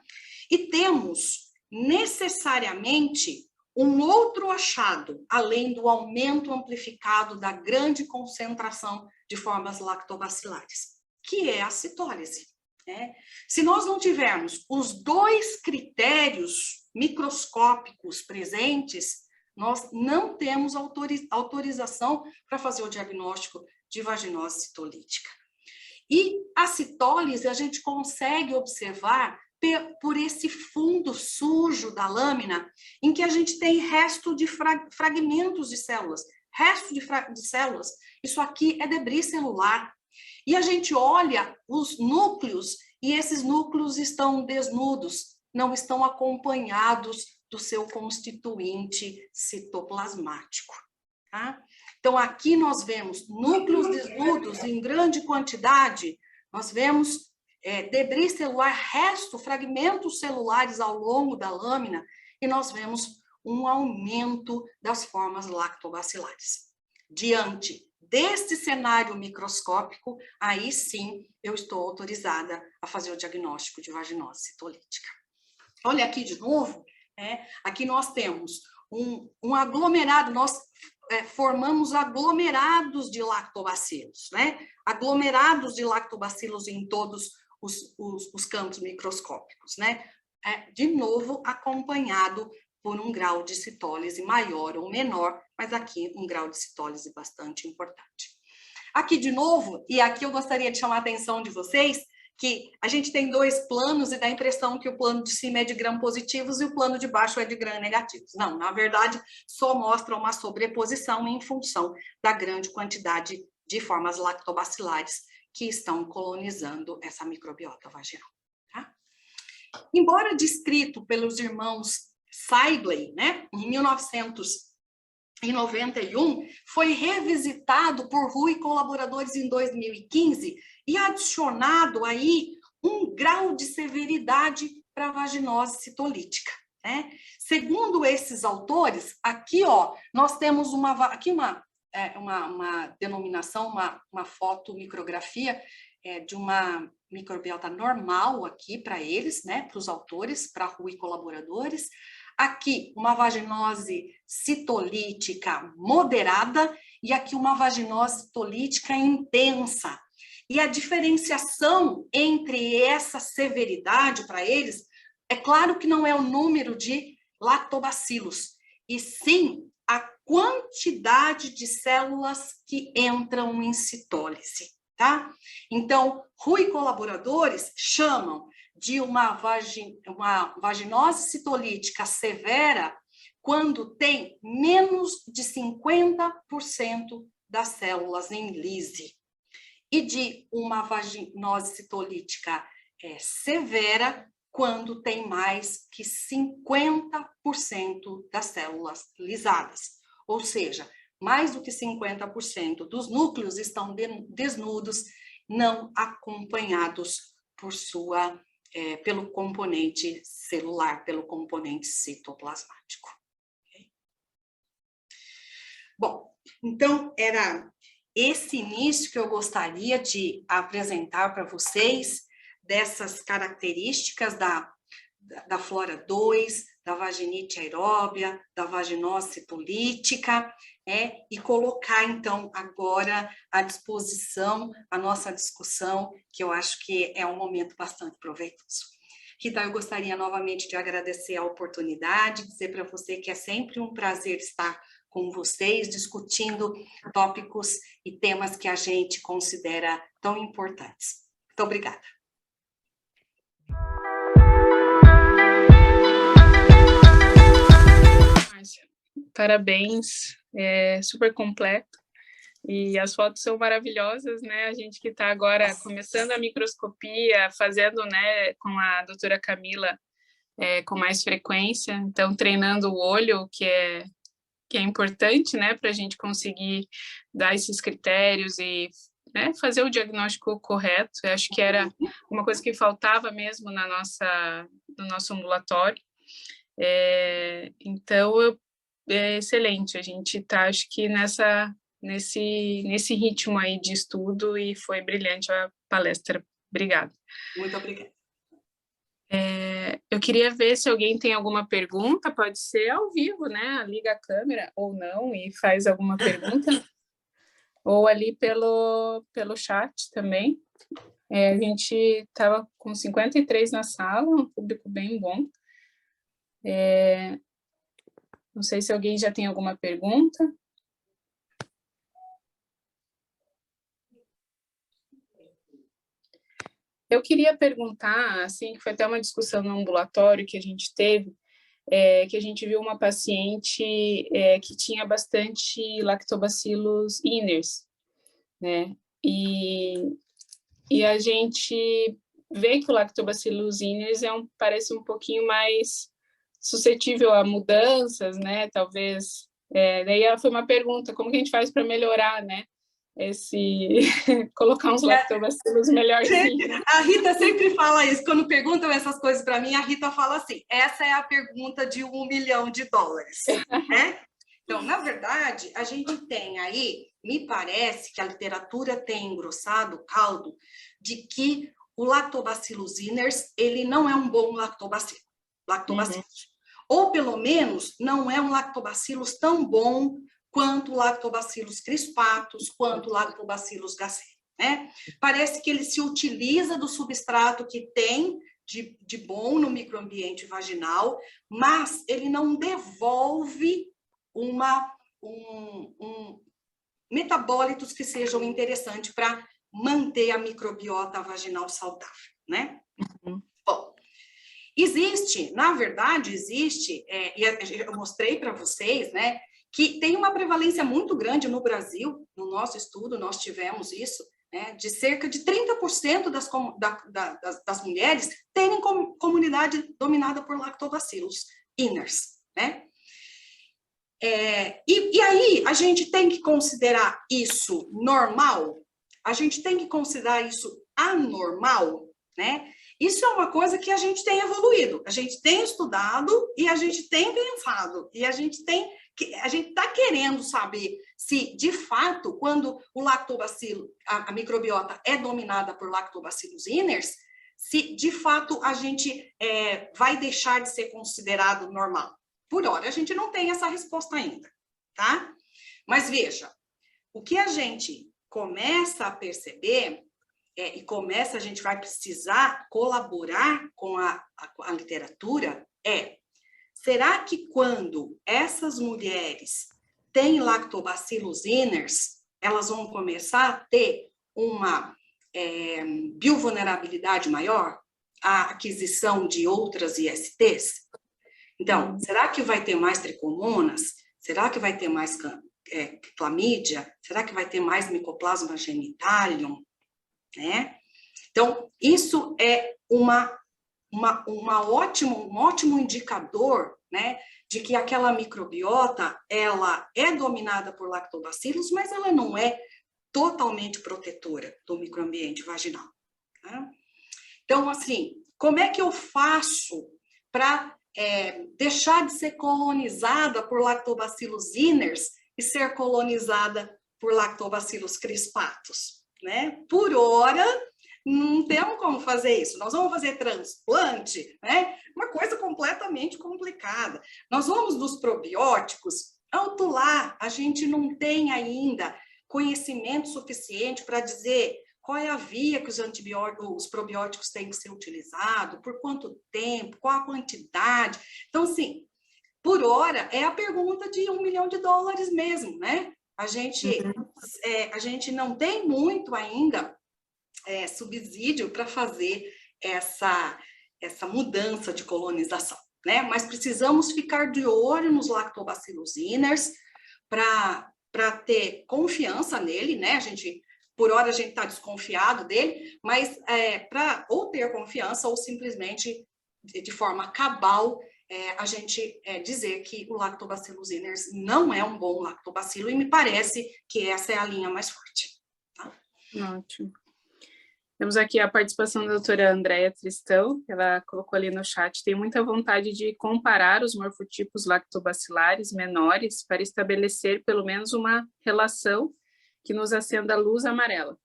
E temos necessariamente um outro achado, além do aumento amplificado da grande concentração de formas lactobacilares, que é a citólise. Né? Se nós não tivermos os dois critérios microscópicos presentes, nós não temos autorização para fazer o diagnóstico de vaginose citolítica. E a citólise a gente consegue observar por esse fundo sujo da lâmina, em que a gente tem resto de fragmentos de células. Resto de células, isso aqui é debris celular. E a gente olha os núcleos, e esses núcleos estão desnudos, não estão acompanhados do seu constituinte citoplasmático. Tá? Então, aqui nós vemos núcleos desnudos em grande quantidade, nós vemos debris celular, fragmentos celulares ao longo da lâmina, e nós vemos um aumento das formas lactobacilares. Diante deste cenário microscópico, aí sim eu estou autorizada a fazer o diagnóstico de vaginose citolítica. Olha aqui de novo, aqui nós temos um aglomerado, nós formamos aglomerados de lactobacilos, né? Aglomerados de lactobacilos em todos os campos microscópicos, né? de novo, acompanhado por um grau de citólise maior ou menor, mas aqui um grau de citólise bastante importante. Aqui de novo, e aqui eu gostaria de chamar a atenção de vocês, que a gente tem dois planos e dá a impressão que o plano de cima é de gram positivos e o plano de baixo é de gram negativos. Não, na verdade, só mostra uma sobreposição em função da grande quantidade de formas lactobacilares que estão colonizando essa microbiota vaginal. Tá? Embora descrito pelos irmãos Sidley, né, em 1991, foi revisitado por Hu e colaboradores em 2015 e adicionado aí um grau de severidade para a vaginose citolítica. Né? Segundo esses autores, aqui ó, nós temos uma denominação, uma fotomicrografia de uma microbiota normal aqui para eles, né, para os autores, para Hu e colaboradores. Aqui, uma vaginose citolítica moderada e aqui uma vaginose citolítica intensa. E a diferenciação entre essa severidade para eles, é claro que não é o número de lactobacilos, e sim a quantidade de células que entram em citólise, tá? Então, Hu e colaboradores chamam de uma vaginose citolítica severa quando tem menos de 50% das células em lise. E de uma vaginose citolítica severa quando tem mais que 50% das células lisadas. Ou seja, mais do que 50% dos núcleos estão desnudos, não acompanhados por pelo componente celular, pelo componente citoplasmático. Okay? Bom, então era esse início que eu gostaria de apresentar para vocês, dessas características da flora 2, da vaginite aeróbia, da vaginose citolítica, e colocar, então, agora à disposição a nossa discussão, que eu acho que é um momento bastante proveitoso. Rita, eu gostaria novamente de agradecer a oportunidade, dizer para você que é sempre um prazer estar com vocês, discutindo tópicos e temas que a gente considera tão importantes. Muito obrigada. Parabéns, é super completo. E as fotos são maravilhosas, né? A gente que está agora começando a microscopia, fazendo, né, com a doutora Camila, com mais frequência, então treinando o olho, que é importante, né, para a gente conseguir dar esses critérios e, né, fazer o diagnóstico correto. Eu acho que era uma coisa que faltava mesmo no nosso ambulatório. Então, é excelente. A gente está, acho que nesse ritmo aí de estudo, e foi brilhante a palestra. Obrigada. Muito obrigada. Eu queria ver se alguém tem alguma pergunta, pode ser ao vivo, né? Liga a câmera ou não e faz alguma pergunta. Ou ali pelo chat também. A gente estava com 53 na sala, um público bem bom. Não sei se alguém já tem alguma pergunta. Eu queria perguntar, assim, que foi até uma discussão no ambulatório que a gente teve, que a gente viu uma paciente que tinha bastante lactobacillus inners, né? E a gente vê que o lactobacillus inners parece um pouquinho mais suscetível a mudanças, né? Talvez. Daí foi uma pergunta: como que a gente faz para melhorar, né? Colocar uns lactobacilos melhorzinhos. A Rita sempre fala isso, quando perguntam essas coisas para mim, a Rita fala assim: essa é a pergunta de $1 milhão, né? Então, na verdade, a gente tem aí, me parece que a literatura tem engrossado o caldo de que o lactobacillus inners, ele não é um bom lactobacilo. Ou pelo menos não é um lactobacillus tão bom quanto lactobacillus crispatus, quanto lactobacillus gasseri, né? Parece que ele se utiliza do substrato que tem de bom no microambiente vaginal, mas ele não devolve metabólitos que sejam interessantes para manter a microbiota vaginal saudável, né? Bom, na verdade, e eu mostrei para vocês, né, que tem uma prevalência muito grande no Brasil, no nosso estudo, nós tivemos isso, né, de cerca de 30% das mulheres terem comunidade dominada por lactobacillus inners, né? E aí, a gente tem que considerar isso normal? A gente tem que considerar isso anormal, né? Isso é uma coisa que a gente tem evoluído, a gente tem estudado e a gente tem pensado, e a gente está querendo saber se, de fato, quando o lactobacilo, a microbiota é dominada por lactobacillus inners, se, de fato, a gente vai deixar de ser considerado normal. Por hora, a gente não tem essa resposta ainda, tá? Mas veja, o que a gente começa a perceber, a gente vai precisar colaborar com a literatura, será que quando essas mulheres têm lactobacillus inners, elas vão começar a ter uma biovulnerabilidade maior, a aquisição de outras ISTs? Então, será que vai ter mais tricomonas? Será que vai ter mais clamídia? Será que vai ter mais Mycoplasma genitalium? Né? Então, isso é um ótimo indicador, né, de que aquela microbiota, ela é dominada por lactobacillus, mas ela não é totalmente protetora do microambiente vaginal. Tá? Então, assim, como é que eu faço para deixar de ser colonizada por lactobacillus inners e ser colonizada por lactobacillus crispatus, né? Por hora, não temos como fazer isso. Nós vamos fazer transplante, né? Uma coisa completamente complicada. Nós vamos dos probióticos, alto lá, a gente não tem ainda conhecimento suficiente para dizer qual é a via que os probióticos têm que ser utilizados, por quanto tempo, qual a quantidade. Então, assim, por hora, é a pergunta de $1 milhão mesmo, né? A gente não tem muito ainda subsídio para fazer essa mudança de colonização, né? Mas precisamos ficar de olho nos lactobacillus inners para ter confiança nele, né? Por hora a gente está desconfiado dele, mas para ou ter confiança ou simplesmente de forma cabal a gente dizer que o lactobacillus inners não é um bom lactobacilo, e me parece que essa é a linha mais forte. Tá? Ótimo. Temos aqui a participação da doutora Andréia Tristão, que ela colocou ali no chat, tem muita vontade de comparar os morfotipos lactobacilares menores para estabelecer pelo menos uma relação que nos acenda a luz amarela.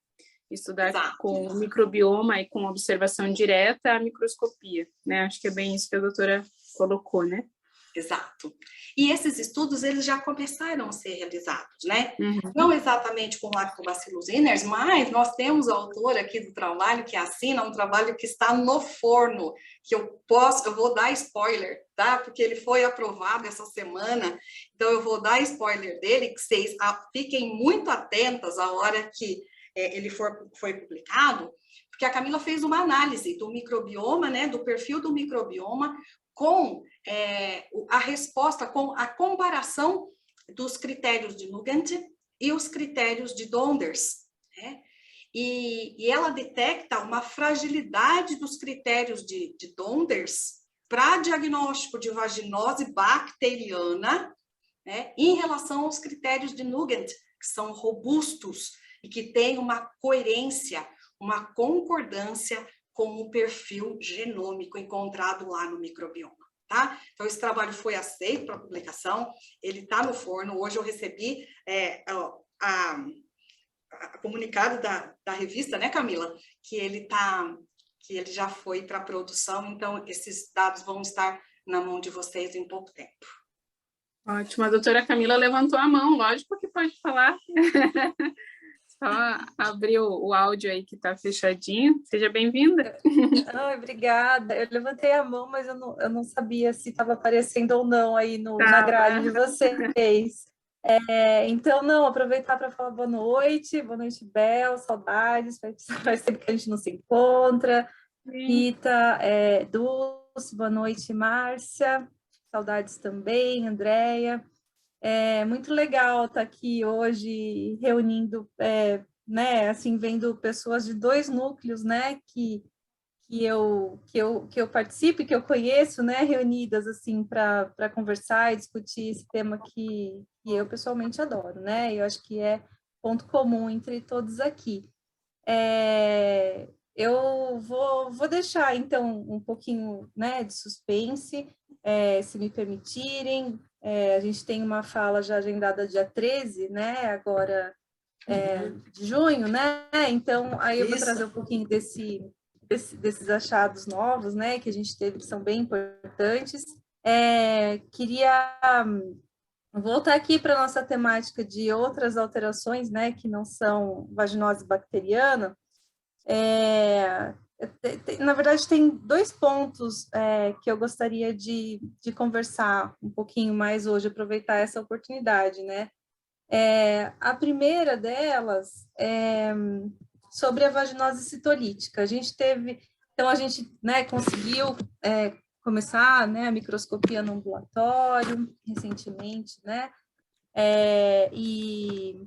Estudar Exato. Com o microbioma e com observação direta a microscopia, né? Acho que é bem isso que a doutora colocou, né? Exato. E esses estudos, eles já começaram a ser realizados, né? Não exatamente com lactobacillus inners, mas nós temos a autora aqui do trabalho que assina um trabalho que está no forno, que eu vou dar spoiler, tá? Porque ele foi aprovado essa semana, então eu vou dar spoiler dele, que vocês fiquem muito atentas à hora que ele foi publicado, porque a Camila fez uma análise do microbioma, né? Do perfil do microbioma, com a resposta, com a comparação dos critérios de Nugent e os critérios de Donders, né? E ela detecta uma fragilidade dos critérios de Donders para diagnóstico de vaginose bacteriana, né, em relação aos critérios de Nugent, que são robustos e que têm uma coerência, uma concordância com o perfil genômico encontrado lá no microbioma, tá? Então, esse trabalho foi aceito para publicação, ele está no forno. Hoje eu recebi a comunicado da revista, né, Camila? Que ele já foi para produção, então esses dados vão estar na mão de vocês em pouco tempo. Ótimo, a doutora Camila levantou a mão, lógico que pode falar. só abrir o áudio aí que está fechadinho. Seja bem-vinda. Obrigada. Eu levantei a mão, mas eu não sabia se estava aparecendo ou não aí na grade de vocês. Então, não, aproveitar para falar boa noite, Bel, saudades, faz tempo que a gente não se encontra. Rita, Dulce, boa noite, Márcia, saudades também, Andréia. É muito legal estar aqui hoje reunindo, né, assim, vendo pessoas de 2 núcleos, né, que eu participo e que eu conheço, né, reunidas assim para conversar e discutir esse tema que eu pessoalmente adoro, né? Eu acho que é ponto comum entre todos aqui. Eu vou deixar então um pouquinho, né, de suspense, se me permitirem. A gente tem uma fala já agendada dia 13, né? Agora de junho, né? Então aí eu vou trazer um pouquinho desses achados novos, né, que a gente teve, que são bem importantes. Queria voltar aqui para a nossa temática de outras alterações, né, que não são vaginose bacteriana. Na verdade, tem 2 pontos que eu gostaria de conversar um pouquinho mais hoje, aproveitar essa oportunidade, né? A primeira delas é sobre a vaginose citolítica. A gente teve, então a gente, né, conseguiu começar, né, a microscopia no ambulatório recentemente, né, e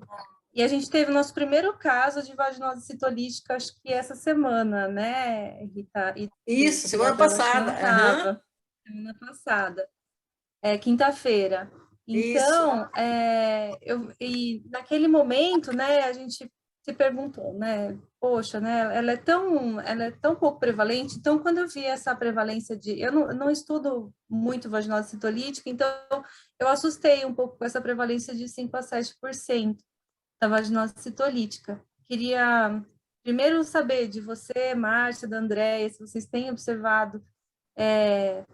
a gente teve o nosso primeiro caso de vaginose citolítica, acho que essa semana, né, Rita? Isso, semana passada. Semana passada, quinta-feira. Então, e naquele momento, né, a gente se perguntou, né, poxa, né, ela é tão pouco prevalente. Então, quando eu vi essa prevalência eu não estudo muito vaginose citolítica, então eu assustei um pouco com essa prevalência de 5 a 7% da vaginose citolítica. Queria primeiro saber de você, Márcia, da Andréia, se vocês têm observado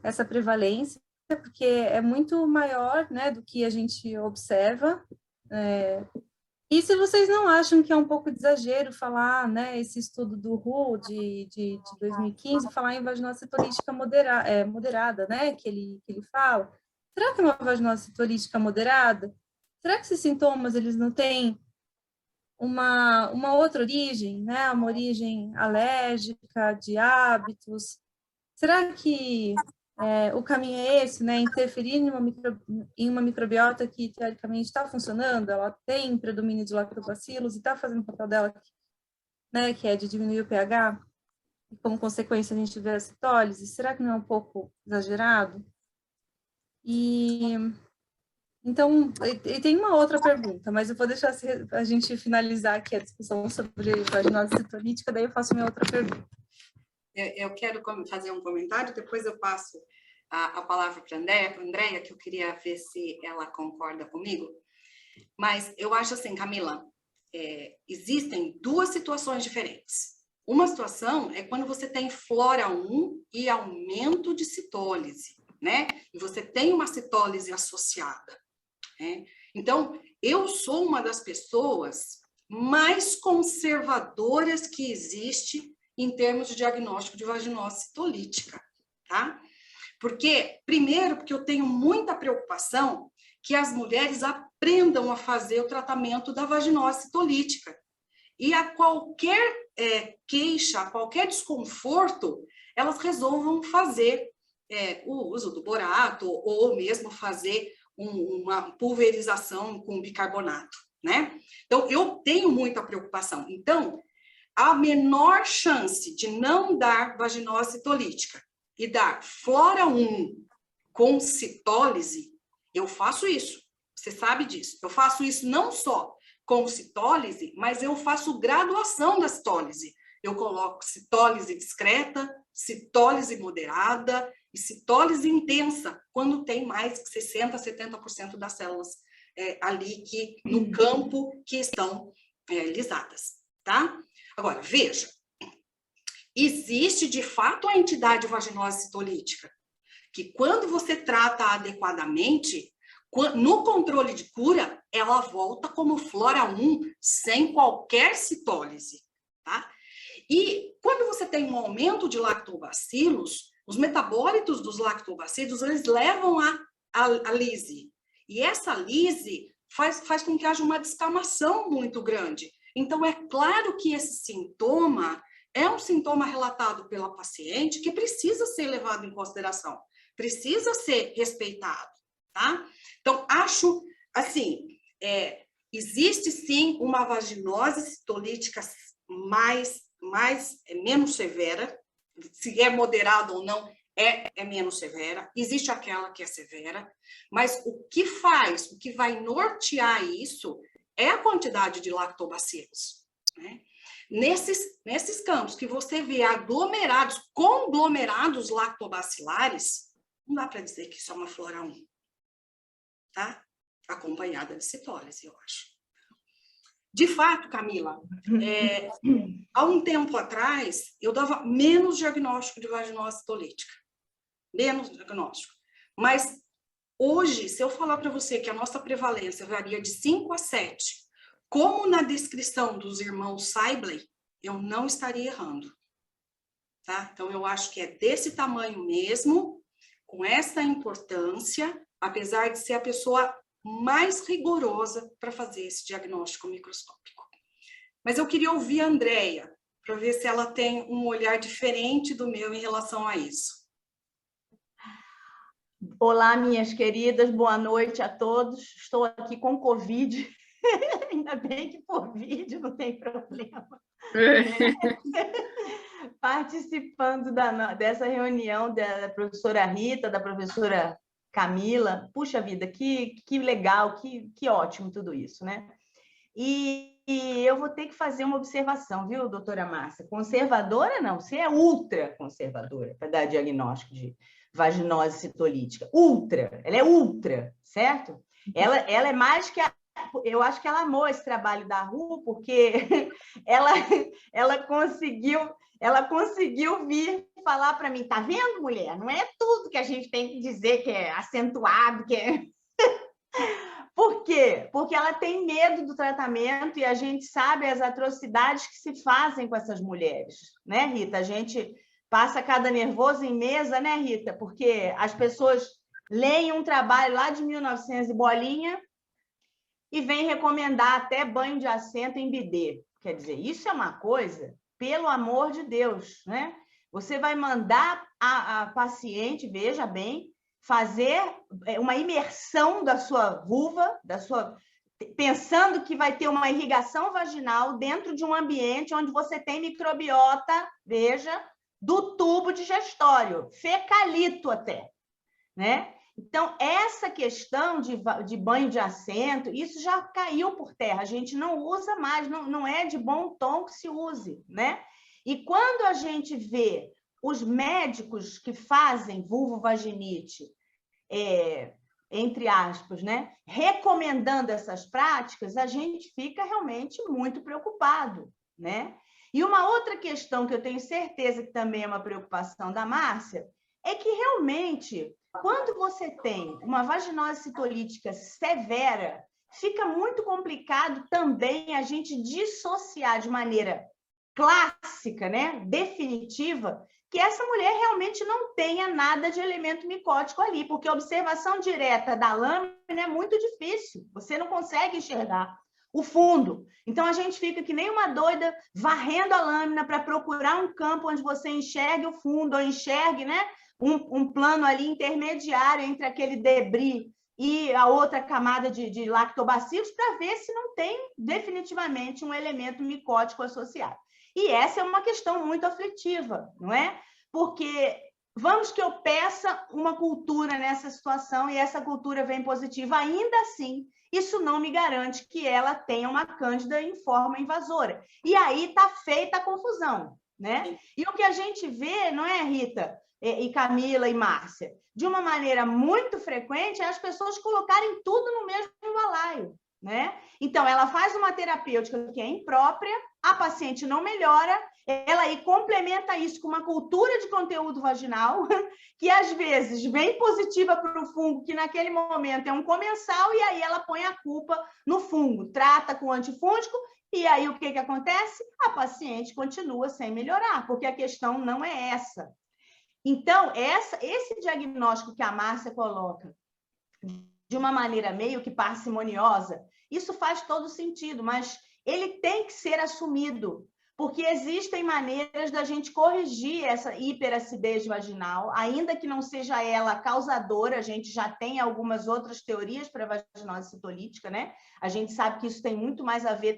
essa prevalência, porque é muito maior, né, do que a gente observa. E se vocês não acham que é um pouco de exagero falar, né, esse estudo do WHO de 2015, falar em vaginose citolítica moderada, né, que ele fala. Será que é uma vaginose citolítica moderada? Será que esses sintomas eles não têm uma outra origem, né, uma origem alérgica, de hábitos? Será que o caminho é esse, né? Interferir em uma microbiota que, teoricamente, está funcionando, ela tem predomínio de lactobacilos e está fazendo o papel dela, né, que é de diminuir o pH, e como consequência a gente vê a citólise. Será que não é um pouco exagerado? Então, e tem uma outra pergunta, mas eu vou deixar a gente finalizar aqui a discussão sobre vaginose citolítica, daí eu faço minha outra pergunta. Eu quero fazer um comentário, depois eu passo a palavra para a Andréia, que eu queria ver se ela concorda comigo. Mas eu acho assim, Camila, existem 2 situações diferentes. Uma situação é quando você tem flora 1 e aumento de citólise, né? E você tem uma citólise associada, né? Então, eu sou uma das pessoas mais conservadoras que existe em termos de diagnóstico de vaginose citolítica, tá? Primeiro, porque eu tenho muita preocupação que as mulheres aprendam a fazer o tratamento da vaginose citolítica. E a qualquer queixa, a qualquer desconforto, elas resolvam fazer o uso do borato ou mesmo fazer uma pulverização com bicarbonato, né? Então, eu tenho muita preocupação. Então, a menor chance de não dar vaginose citolítica e dar flora 1 com citólise, eu faço isso. Você sabe disso. Eu faço isso não só com citólise, mas eu faço graduação da citólise. Eu coloco citólise discreta, citólise moderada e citólise intensa, quando tem mais de 60%, 70% das células ali no campo que estão lisadas, tá? Agora, veja, existe de fato a entidade vaginose citolítica, que quando você trata adequadamente, No controle de cura, ela volta como flora 1, sem qualquer citólise, tá? E quando você tem um aumento de lactobacilos, os metabólitos dos lactobacilos, eles levam a lise. E essa lise faz com que haja uma descamação muito grande. Então, é claro que esse sintoma é um sintoma relatado pela paciente que precisa ser levado em consideração, precisa ser respeitado, tá? Então, acho, assim, existe sim uma vaginose citolítica menos severa, se é moderada ou não, é menos severa, existe aquela que é severa, mas o que vai nortear isso é a quantidade de lactobacilos, né? Nesses campos que você vê conglomerados lactobacilares, não dá para dizer que isso é uma flora 1, tá? Acompanhada de citólise, eu acho. De fato, Camila, há um tempo atrás, eu dava menos diagnóstico de vaginose citolítica. Menos diagnóstico. Mas hoje, se eu falar para você que a nossa prevalência varia de 5 a 7, como na descrição dos irmãos Seibley, eu não estaria errando. Tá? Então, eu acho que é desse tamanho mesmo, com essa importância, apesar de ser a pessoa mais rigorosa para fazer esse diagnóstico microscópico. Mas eu queria ouvir a Andréia, para ver se ela tem um olhar diferente do meu em relação a isso. Olá, minhas queridas, boa noite a todos. Estou aqui com Covid, ainda bem que por vídeo não tem problema. Participando dessa reunião da professora Rita, da professora Camila. Puxa vida, que legal, que ótimo tudo isso, né? E eu vou ter que fazer uma observação, viu, doutora Márcia? Conservadora não, você é ultra conservadora para dar diagnóstico de vaginose citolítica. Ultra, ela é ultra, certo? Ela é mais que eu acho que ela amou esse trabalho da Ru, porque ela conseguiu vir falar para mim, tá vendo, mulher? Não é tudo que a gente tem que dizer que é acentuado, que é... Por quê? Porque ela tem medo do tratamento e a gente sabe as atrocidades que se fazem com essas mulheres, né, Rita? A gente passa cada nervoso em mesa, né, Rita? Porque as pessoas leem um trabalho lá de 1900 e bolinha e vêm recomendar até banho de assento em bidê. Quer dizer, isso é uma coisa, pelo amor de Deus, né? Você vai mandar a paciente, veja bem, fazer uma imersão da sua vulva, pensando que vai ter uma irrigação vaginal dentro de um ambiente onde você tem microbiota, veja, do tubo digestório, fecalito até, né? Então, essa questão de banho de assento, isso já caiu por terra, a gente não usa mais, não é de bom tom que se use, né? E quando a gente vê os médicos que fazem vulvovaginite, entre aspas, né, recomendando essas práticas, a gente fica realmente muito preocupado, né? E uma outra questão que eu tenho certeza que também é uma preocupação da Márcia, é que realmente, quando você tem uma vaginose citolítica severa, fica muito complicado também a gente dissociar de maneira clássica, né, definitiva, que essa mulher realmente não tenha nada de elemento micótico ali, porque a observação direta da lâmina é muito difícil, você não consegue enxergar o fundo. Então, a gente fica que nem uma doida varrendo a lâmina para procurar um campo onde você enxergue o fundo, ou enxergue, né, um plano ali intermediário entre aquele debris e a outra camada de lactobacilos para ver se não tem definitivamente um elemento micótico associado. E essa é uma questão muito aflitiva, não é? Porque vamos que eu peça uma cultura nessa situação e essa cultura vem positiva, ainda assim, isso não me garante que ela tenha uma cândida em forma invasora. E aí está feita a confusão, né? E o que a gente vê, não é, Rita, e Camila e Márcia, de uma maneira muito frequente, é as pessoas colocarem tudo no mesmo balaio, né? Então, ela faz uma terapêutica que é imprópria, a paciente não melhora, ela aí complementa isso com uma cultura de conteúdo vaginal, que às vezes vem positiva para o fungo, que naquele momento é um comensal, e aí ela põe a culpa no fungo, trata com antifúngico, e aí o que acontece? A paciente continua sem melhorar, porque a questão não é essa. Então, esse diagnóstico que a Márcia coloca, de uma maneira meio que parcimoniosa, isso faz todo sentido, mas ele tem que ser assumido, porque existem maneiras da gente corrigir essa hiperacidez vaginal, ainda que não seja ela causadora, a gente já tem algumas outras teorias para a vaginose citolítica, né? A gente sabe que isso tem muito mais a ver,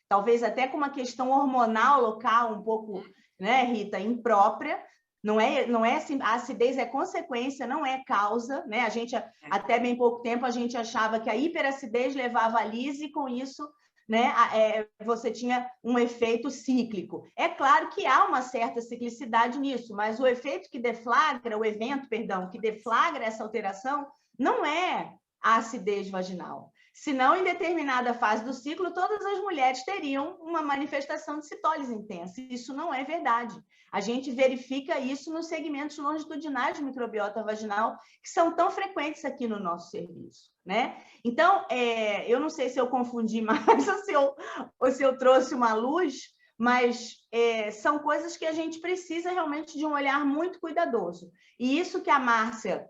talvez até com uma questão hormonal local, um pouco, né, Rita, imprópria. Não é assim, a acidez é consequência, não é causa, né? A gente, até bem pouco tempo, a gente achava que a hiperacidez levava a lise, e com isso, né, você tinha um efeito cíclico. É claro que há uma certa ciclicidade nisso, mas o efeito que deflagra, o evento, perdão, que deflagra essa alteração, não é a acidez vaginal. Senão, em determinada fase do ciclo, todas as mulheres teriam uma manifestação de citólise intensa. Isso não é verdade. A gente verifica isso nos segmentos longitudinais de microbiota vaginal, que são tão frequentes aqui no nosso serviço, né? Então, eu não sei se eu confundi mais ou se eu trouxe uma luz, mas são coisas que a gente precisa realmente de um olhar muito cuidadoso. E isso que a Márcia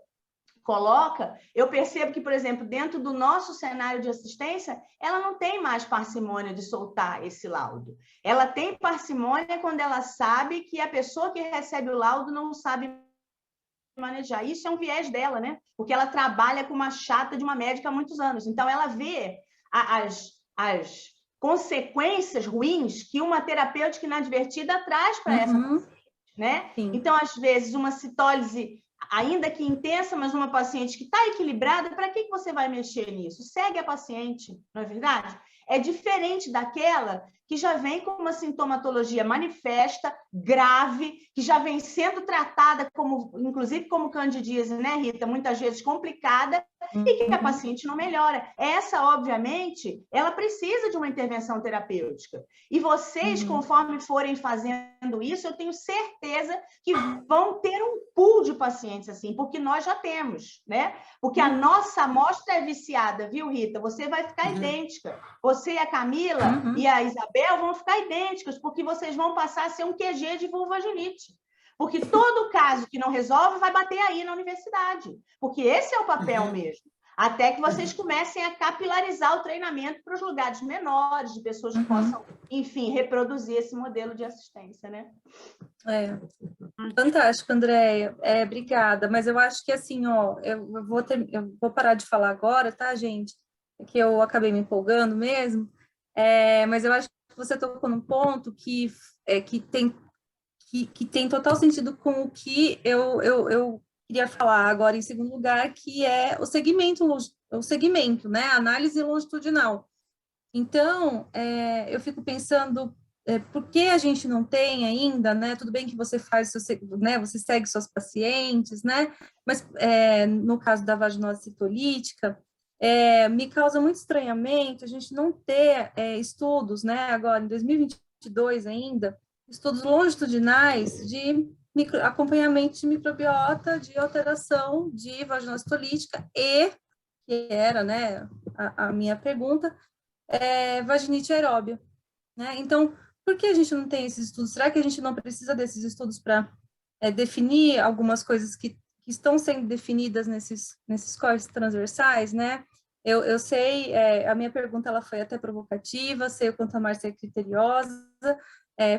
coloca, eu percebo que, por exemplo, dentro do nosso cenário de assistência, ela não tem mais parcimônia de soltar esse laudo. Ela tem parcimônia quando ela sabe que a pessoa que recebe o laudo não sabe manejar. Isso é um viés dela, né? Porque ela trabalha com uma chata de uma médica há muitos anos. Então, ela vê as consequências ruins que uma terapêutica inadvertida traz para essa paciente, né? Sim. Então, às vezes, uma citólise ainda que intensa, mas uma paciente que está equilibrada, para que você vai mexer nisso? Segue a paciente, não é verdade? É diferente daquela que já vem com uma sintomatologia manifesta, grave, que já vem sendo tratada, inclusive como candidíase, né, Rita? Muitas vezes complicada, e que a paciente não melhora. Essa, obviamente, ela precisa de uma intervenção terapêutica. E vocês, conforme forem fazendo isso, eu tenho certeza que vão ter um pool de pacientes assim, porque nós já temos, né? Porque a nossa amostra é viciada, viu, Rita? Você vai ficar idêntica. Você e a Camila e a Isabel vão ficar idênticas, porque vocês vão passar a ser um QG de vulvaginite. Porque todo caso que não resolve vai bater aí na universidade. Porque esse é o papel mesmo. Até que vocês comecem a capilarizar o treinamento para os lugares menores, de pessoas que possam, enfim, reproduzir esse modelo de assistência, né? Fantástico, Andréia. Obrigada. Mas eu acho que, assim, ó, eu vou parar de falar agora, tá, gente? Que eu acabei me empolgando mesmo. Mas eu acho que você tocou num ponto que tem total sentido com o que eu queria falar agora em segundo lugar, que é o segmento, né? A análise longitudinal. Então, eu fico pensando, por que a gente não tem ainda, né? Tudo bem que você faz, né? Você segue suas pacientes, né? Mas no caso da vaginose citolítica, me causa muito estranhamento a gente não ter estudos, né? Agora, em 2022 ainda, estudos longitudinais de acompanhamento de microbiota, de alteração de vaginose citolítica e, que era, né, a minha pergunta, vaginite aeróbia, né? Então, por que a gente não tem esses estudos? Será que a gente não precisa desses estudos para definir algumas coisas que estão sendo definidas nesses cortes transversais, né? Eu sei, a minha pergunta ela foi até provocativa, sei o quanto a Márcia é criteriosa,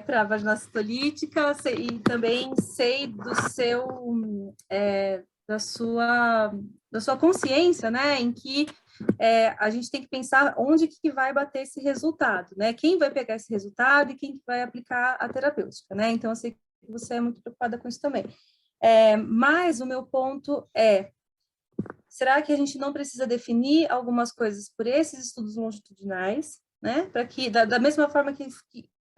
para a vaginose citolítica, e também sei da sua consciência, né, em que a gente tem que pensar onde que vai bater esse resultado, né, quem vai pegar esse resultado e quem vai aplicar a terapêutica, né, então eu sei que você é muito preocupada com isso também. Mas o meu ponto será que a gente não precisa definir algumas coisas por esses estudos longitudinais, né, para que, da mesma forma que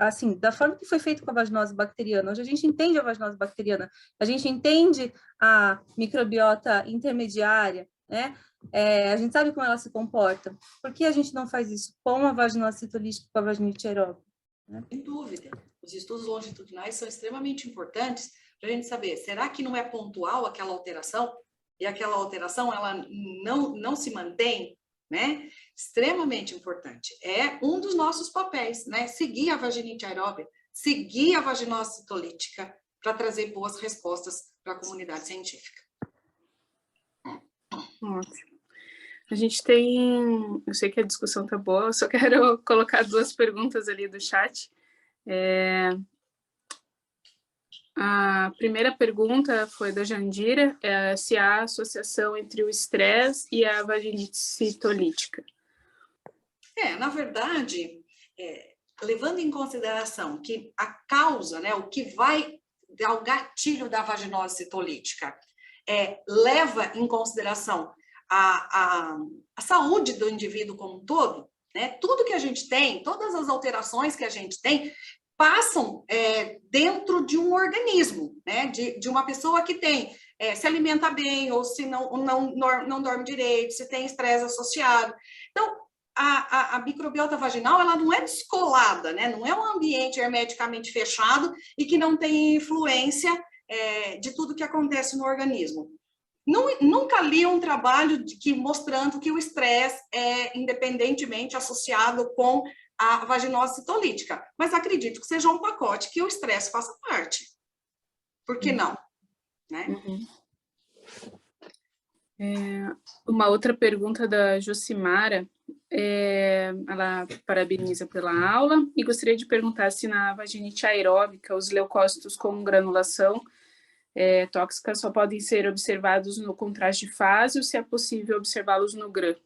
assim, da forma que foi feito com a vaginose bacteriana, hoje a gente entende a vaginose bacteriana, a gente entende a microbiota intermediária, né? A gente sabe como ela se comporta. Por que a gente não faz isso com a vaginose citolítica e com a vaginite aeróbica? Né? Sem dúvida. Os estudos longitudinais são extremamente importantes para a gente saber, será que não é pontual aquela alteração? E aquela alteração, ela não se mantém, né? Extremamente importante. É um dos nossos papéis, né? Seguir a vaginite aeróbica, seguir a vaginose citolítica para trazer boas respostas para a comunidade científica. Ótimo. A gente tem, eu sei que a discussão tá boa, eu só quero colocar 2 perguntas ali do chat. A primeira pergunta foi da Jandira, se há associação entre o estresse e a vaginite citolítica. Na verdade, levando em consideração que a causa, né, o que vai dar o gatilho da vaginose citolítica, leva em consideração a saúde do indivíduo como um todo, né? Tudo que a gente tem, todas as alterações que a gente tem, passam dentro de um organismo, né? De uma pessoa que tem, se alimenta bem, ou se não dorme direito, se tem estresse associado. Então, a microbiota vaginal, ela não é descolada, né? Não é um ambiente hermeticamente fechado e que não tem influência de tudo que acontece no organismo. Nunca li um trabalho mostrando que o estresse é independentemente associado com a vaginose citolítica, mas acredito que seja um pacote que o estresse faça parte. Por que não? Né? Uma outra pergunta da Josimara, ela parabeniza pela aula e gostaria de perguntar se na vaginite aeróbica os leucócitos com granulação tóxica só podem ser observados no contraste de fase ou se é possível observá-los no GRAM.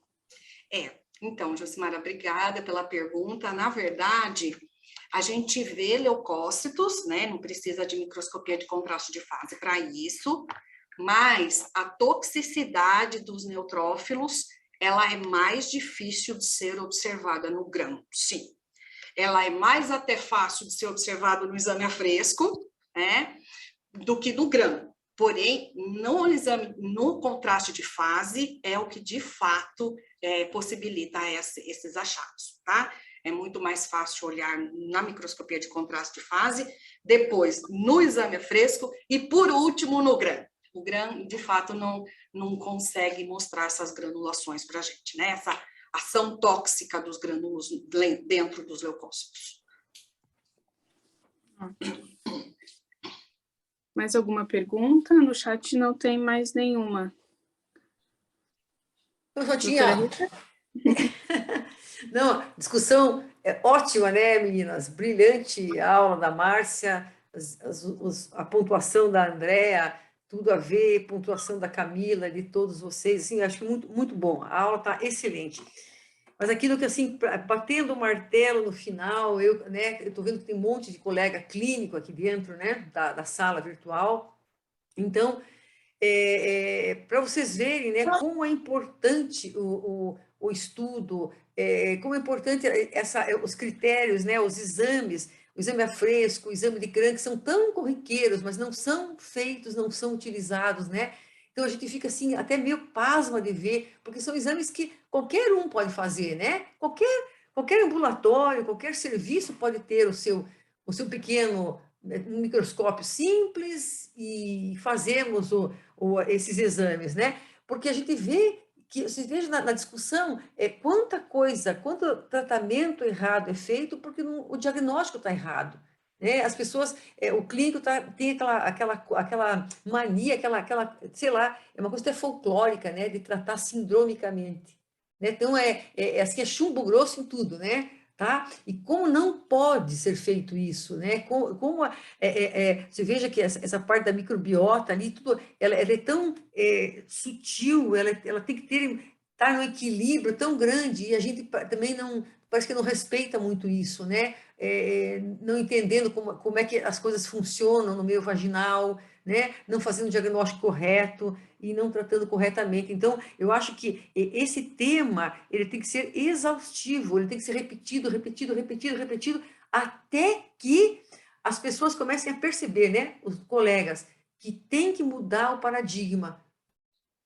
Então, Josimara, obrigada pela pergunta. Na verdade, a gente vê leucócitos, né? Não precisa de microscopia de contraste de fase para isso, mas a toxicidade dos neutrófilos, ela é mais difícil de ser observada no GRAM, sim. Ela é mais até fácil de ser observada no exame a fresco, né? Do que no GRAM. Porém, no contraste de fase, é o que de fato possibilita esses achados, tá? É muito mais fácil olhar na microscopia de contraste de fase, depois no exame fresco e, por último, no GRAM. O GRAM, de fato, não consegue mostrar essas granulações para a gente, né? Essa ação tóxica dos grânulos dentro dos leucócitos. Mais alguma pergunta? No chat não tem mais nenhuma. Eu só tinha... Não, discussão ótima, né, meninas? Brilhante a aula da Márcia, a pontuação da Andréa, tudo a ver, pontuação da Camila, de todos vocês, assim, acho muito, muito bom. A aula está excelente. Mas aquilo que, assim, batendo o martelo no final, eu estou vendo que tem um monte de colega clínico aqui dentro, né, da sala virtual. Então, para vocês verem, né, como é importante o estudo, como é importante os critérios, né, os exames, o exame a fresco, o exame de crânio, que são tão corriqueiros, mas não são feitos, não são utilizados, né? Então, a gente fica, assim, até meio pasma de ver, porque são exames que qualquer um pode fazer, né? Qualquer ambulatório, qualquer serviço pode ter o seu pequeno microscópio simples e fazemos esses exames, né? Porque a gente vê que, vocês vejam na discussão, quanto tratamento errado é feito porque o diagnóstico está errado. Né? As pessoas, o clínico tem aquela mania, sei lá, é uma coisa até folclórica, né? De tratar sindromicamente. Né? Então, assim, é chumbo grosso em tudo, né? Tá? E como não pode ser feito isso, né? Você veja que essa parte da microbiota ali, tudo, ela é tão sutil, ela tem que estar num equilíbrio tão grande, e a gente também parece que não respeita muito isso, né? Não entendendo como é que as coisas funcionam no meio vaginal, né? Não fazendo o diagnóstico correto e não tratando corretamente. Então, eu acho que esse tema ele tem que ser exaustivo, ele tem que ser repetido, até que as pessoas comecem a perceber, né? Os colegas, que tem que mudar o paradigma.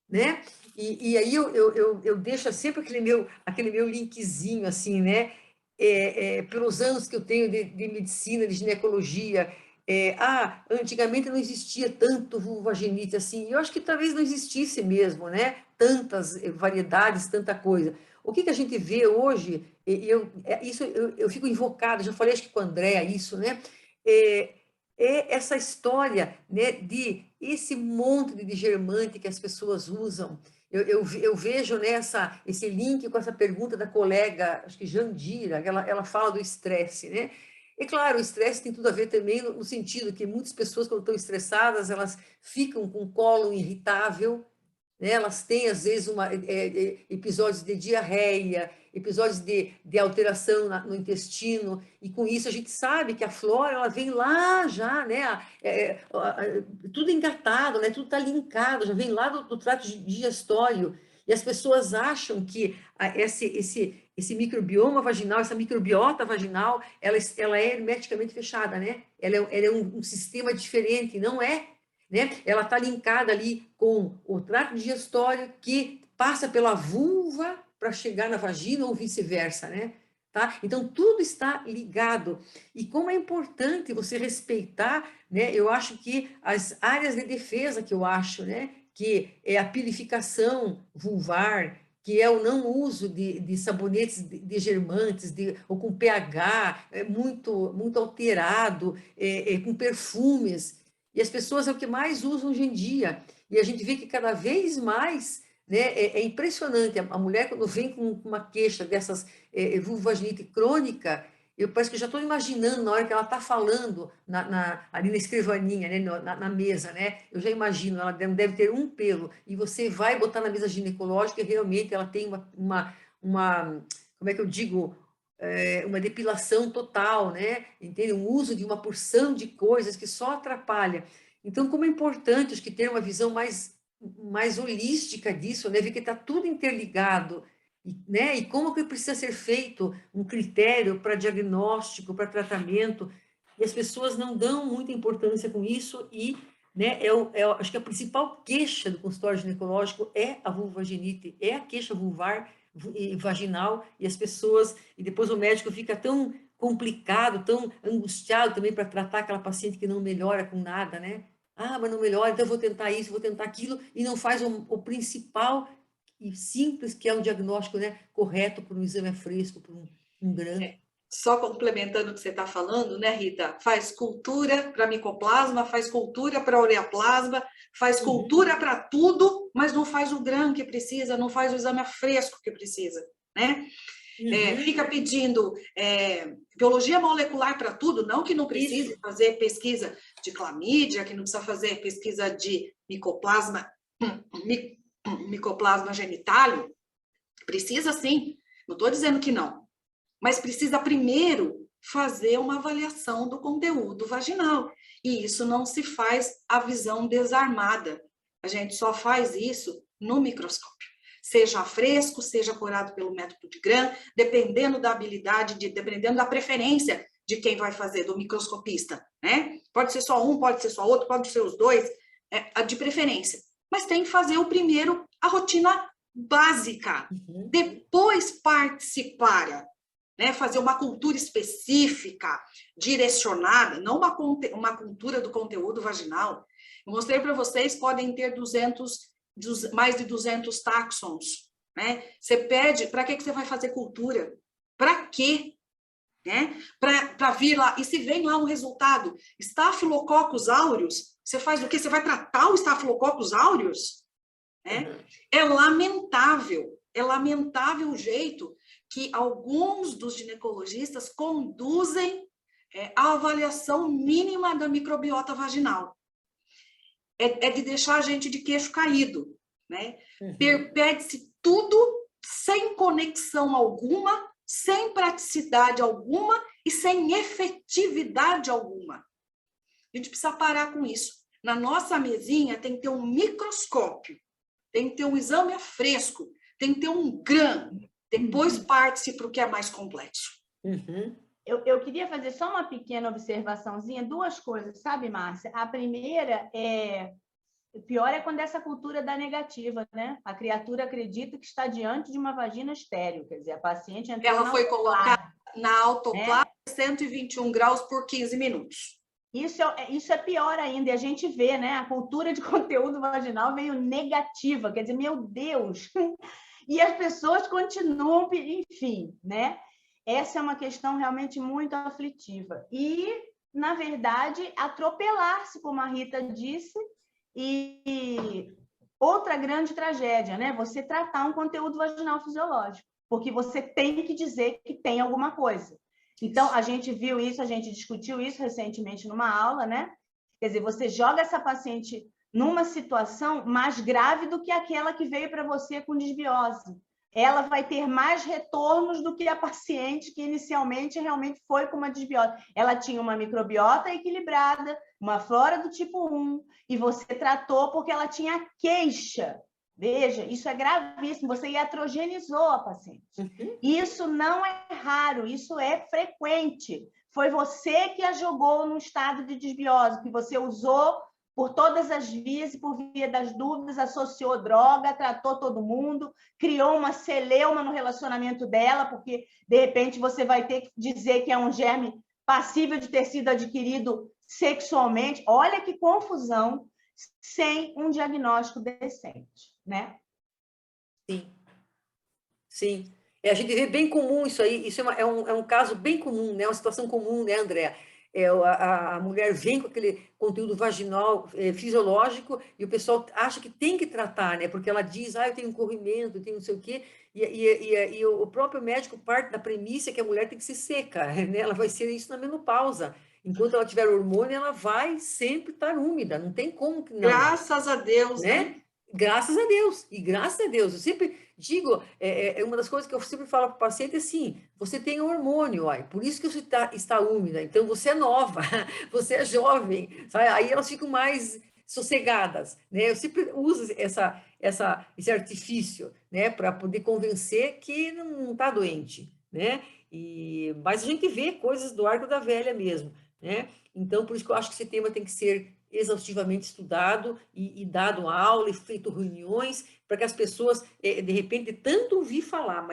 né? E aí eu deixo sempre aquele meu linkzinho, assim, né? Pelos anos que eu tenho de medicina, de ginecologia, antigamente não existia tanto vulvovaginite assim, eu acho que talvez não existisse mesmo, né? Tantas variedades, tanta coisa. O que a gente vê hoje, eu fico invocada, já falei acho que com a Andréa isso, né? Essa história, né, de esse monte de digermante que as pessoas usam. Eu vejo nessa esse link com essa pergunta da colega, acho que Jandira, ela fala do estresse, né? E claro, o estresse tem tudo a ver também no sentido que muitas pessoas, quando estão estressadas, elas ficam com o colo irritável, né? Elas têm, às vezes, episódios de diarreia, episódios de alteração no intestino, e com isso a gente sabe que a flora ela vem lá já, né? Tudo engatado, né? Tudo está linkado, já vem lá do trato digestório, e as pessoas acham que esse microbioma vaginal, essa microbiota vaginal, ela é hermeticamente fechada, né? Ela é um sistema diferente, não é? Né? Ela está linkada ali com o trato digestório que passa pela vulva para chegar na vagina ou vice-versa, né? Tá? Então, tudo está ligado. E como é importante você respeitar, né? Eu acho que as áreas de defesa que eu acho, né? Que é a purificação vulvar, que é o não uso de sabonetes degermantes, ou com pH muito alterado, com perfumes. E as pessoas é o que mais usam hoje em dia. E a gente vê que cada vez mais, né, é impressionante. A mulher, quando vem com uma queixa dessas vulvovaginite crônica, eu parece que já estou imaginando na hora que ela está falando ali na escrivaninha, né, na mesa, né? Eu já imagino, ela deve ter um pelo, e você vai botar na mesa ginecológica e realmente ela tem como é que eu digo, uma depilação total, né? Entende? Um uso de uma porção de coisas que só atrapalha. Então, como é importante, acho que ter uma visão mais holística disso, né? Ver que está tudo interligado, né? E como que precisa ser feito um critério para diagnóstico, para tratamento, e as pessoas não dão muita importância com isso, e né, acho que a principal queixa do consultório ginecológico é a vulvovaginite, é a queixa vulvar e vaginal, e as pessoas, e depois o médico fica tão complicado, tão angustiado também para tratar aquela paciente que não melhora com nada, né? Mas não melhora, então eu vou tentar isso, vou tentar aquilo, e não faz o principal e simples, que é o diagnóstico, né, correto por um exame fresco, por um grão. Só complementando o que você está falando, né, Rita? Faz cultura para micoplasma, faz cultura para ureaplasma, faz cultura para tudo, mas não faz o grão que precisa, não faz o exame fresco que precisa, né? Fica pedindo biologia molecular para tudo, não que não precise fazer pesquisa de clamídia, que não precisa fazer pesquisa de micoplasma genitálico, precisa sim, não estou dizendo que não, mas precisa primeiro fazer uma avaliação do conteúdo vaginal, e isso não se faz à visão desarmada, a gente só faz isso no microscópio, seja fresco, seja curado pelo método de Gram, dependendo da habilidade, dependendo da preferência de quem vai fazer, do microscopista, né? Pode ser só um, pode ser só outro, pode ser os dois, de preferência, mas tem que fazer o primeiro, a rotina básica, depois participar, né, fazer uma cultura específica, direcionada, não uma cultura do conteúdo vaginal. Eu mostrei para vocês, podem ter mais de 200 táxons, né? Você pede, para que você vai fazer cultura? Para quê? Né? Para vir lá, e se vem lá um resultado, Staphylococcus aureus, você faz o quê? Você vai tratar o Staphylococcus aureus? Né? É lamentável o jeito que alguns dos ginecologistas conduzem a avaliação mínima da microbiota vaginal. É de deixar a gente de queixo caído, né? Pede-se tudo sem conexão alguma, sem praticidade alguma e sem efetividade alguma. A gente precisa parar com isso. Na nossa mesinha tem que ter um microscópio, tem que ter um exame fresco, tem que ter um Gram, depois parte-se para o que é mais complexo. Eu queria fazer só uma pequena observaçãozinha, duas coisas, sabe, Márcia? A primeira é, pior é quando essa cultura dá negativa, né? A criatura acredita que está diante de uma vagina estéril, quer dizer, a paciente entrou Ela foi colocada na autoclave, né? 121 graus por 15 minutos. Isso é pior ainda, e a gente vê, né? A cultura de conteúdo vaginal meio negativa, quer dizer, meu Deus! E as pessoas continuam, enfim, né? Essa é uma questão realmente muito aflitiva. E, na verdade, atropelar-se, como a Rita disse, e outra grande tragédia, né? Você tratar um conteúdo vaginal fisiológico, porque você tem que dizer que tem alguma coisa. Então, a gente viu isso, a gente discutiu isso recentemente numa aula, né? Quer dizer, você joga essa paciente numa situação mais grave do que aquela que veio para você com desbiose. Ela vai ter mais retornos do que a paciente que inicialmente realmente foi com uma desbiose. Ela tinha uma microbiota equilibrada, uma flora do tipo 1, e você tratou porque ela tinha queixa. Veja, isso é gravíssimo, você iatrogenizou a paciente. Isso não é raro, isso é frequente. Foi você que a jogou num estado de desbiose, que você usou por todas as vias e por via das dúvidas, associou droga, tratou todo mundo, criou uma celeuma no relacionamento dela, porque, de repente, você vai ter que dizer que é um germe passível de ter sido adquirido sexualmente. Olha que confusão, sem um diagnóstico decente, né? Sim, sim. A gente vê bem comum isso aí, isso é um caso bem comum, né? Uma situação comum, né, Andréa? A mulher vem com aquele conteúdo vaginal fisiológico e o pessoal acha que tem que tratar, né? Porque ela diz, eu tenho um corrimento, eu tenho não sei o quê, e o próprio médico parte da premissa que a mulher tem que ser seca, né? Ela vai ser isso na menopausa. Enquanto ela tiver hormônio, ela vai sempre estar úmida, não tem como que não. Graças a Deus, né? Graças a Deus, e graças a Deus, eu sempre digo, uma das coisas que eu sempre falo para o paciente é assim, você tem hormônio, por isso que você está úmida, então você é nova, você é jovem, sabe? Aí elas ficam mais sossegadas, né? Eu sempre uso esse artifício, né, para poder convencer que não está doente, né? Mas a gente vê coisas do arco da velha mesmo, né? Então, por isso que eu acho que esse tema tem que ser exaustivamente estudado e dado aula e feito reuniões para que as pessoas, de repente, de tanto ouvir falar,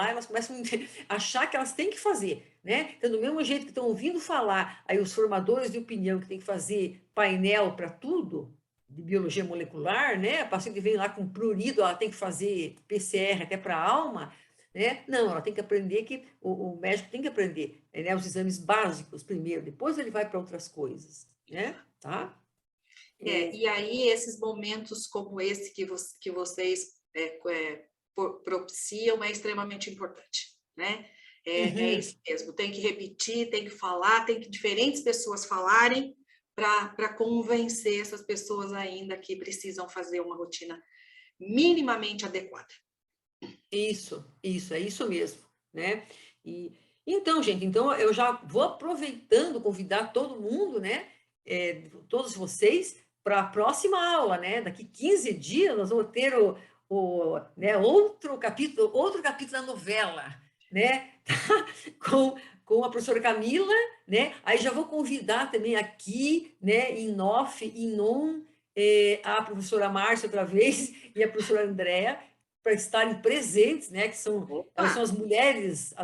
elas começam a achar que elas têm que fazer, né? Então, do mesmo jeito que estão ouvindo falar, aí os formadores de opinião que tem que fazer painel para tudo, de biologia molecular, né? A paciente vem lá com prurido, ela tem que fazer PCR até para a alma, né? Não, ela tem que aprender que o médico tem que aprender, né? Os exames básicos primeiro, depois ele vai para outras coisas, né? Tá? E aí esses momentos como esse que vocês propiciam é extremamente importante, né? É isso mesmo, tem que repetir, tem que falar, tem que diferentes pessoas falarem para convencer essas pessoas ainda que precisam fazer uma rotina minimamente adequada. Isso, é isso mesmo, né? Então, gente, eu já vou aproveitando, convidar todo mundo, né? Todos vocês, para a próxima aula, né? Daqui 15 dias nós vamos ter né, outro capítulo da novela, né? com a professora Camila, né? Aí já vou convidar também aqui, né? Em off, em on, a professora Márcia outra vez e a professora Andréa, para estarem presentes, né? Elas são as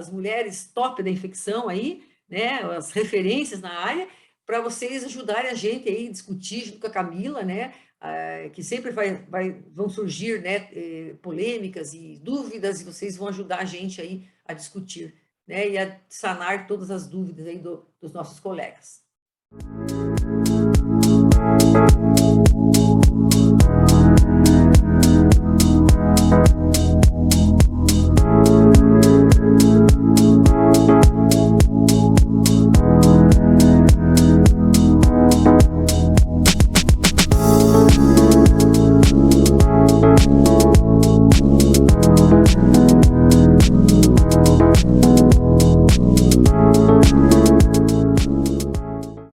mulheres top da infecção aí, né? As referências na área, para vocês ajudarem a gente aí a discutir junto com a Camila, né? Que sempre vão surgir, né? Polêmicas e dúvidas, e vocês vão ajudar a gente aí a discutir, né? E a sanar todas as dúvidas aí dos nossos colegas.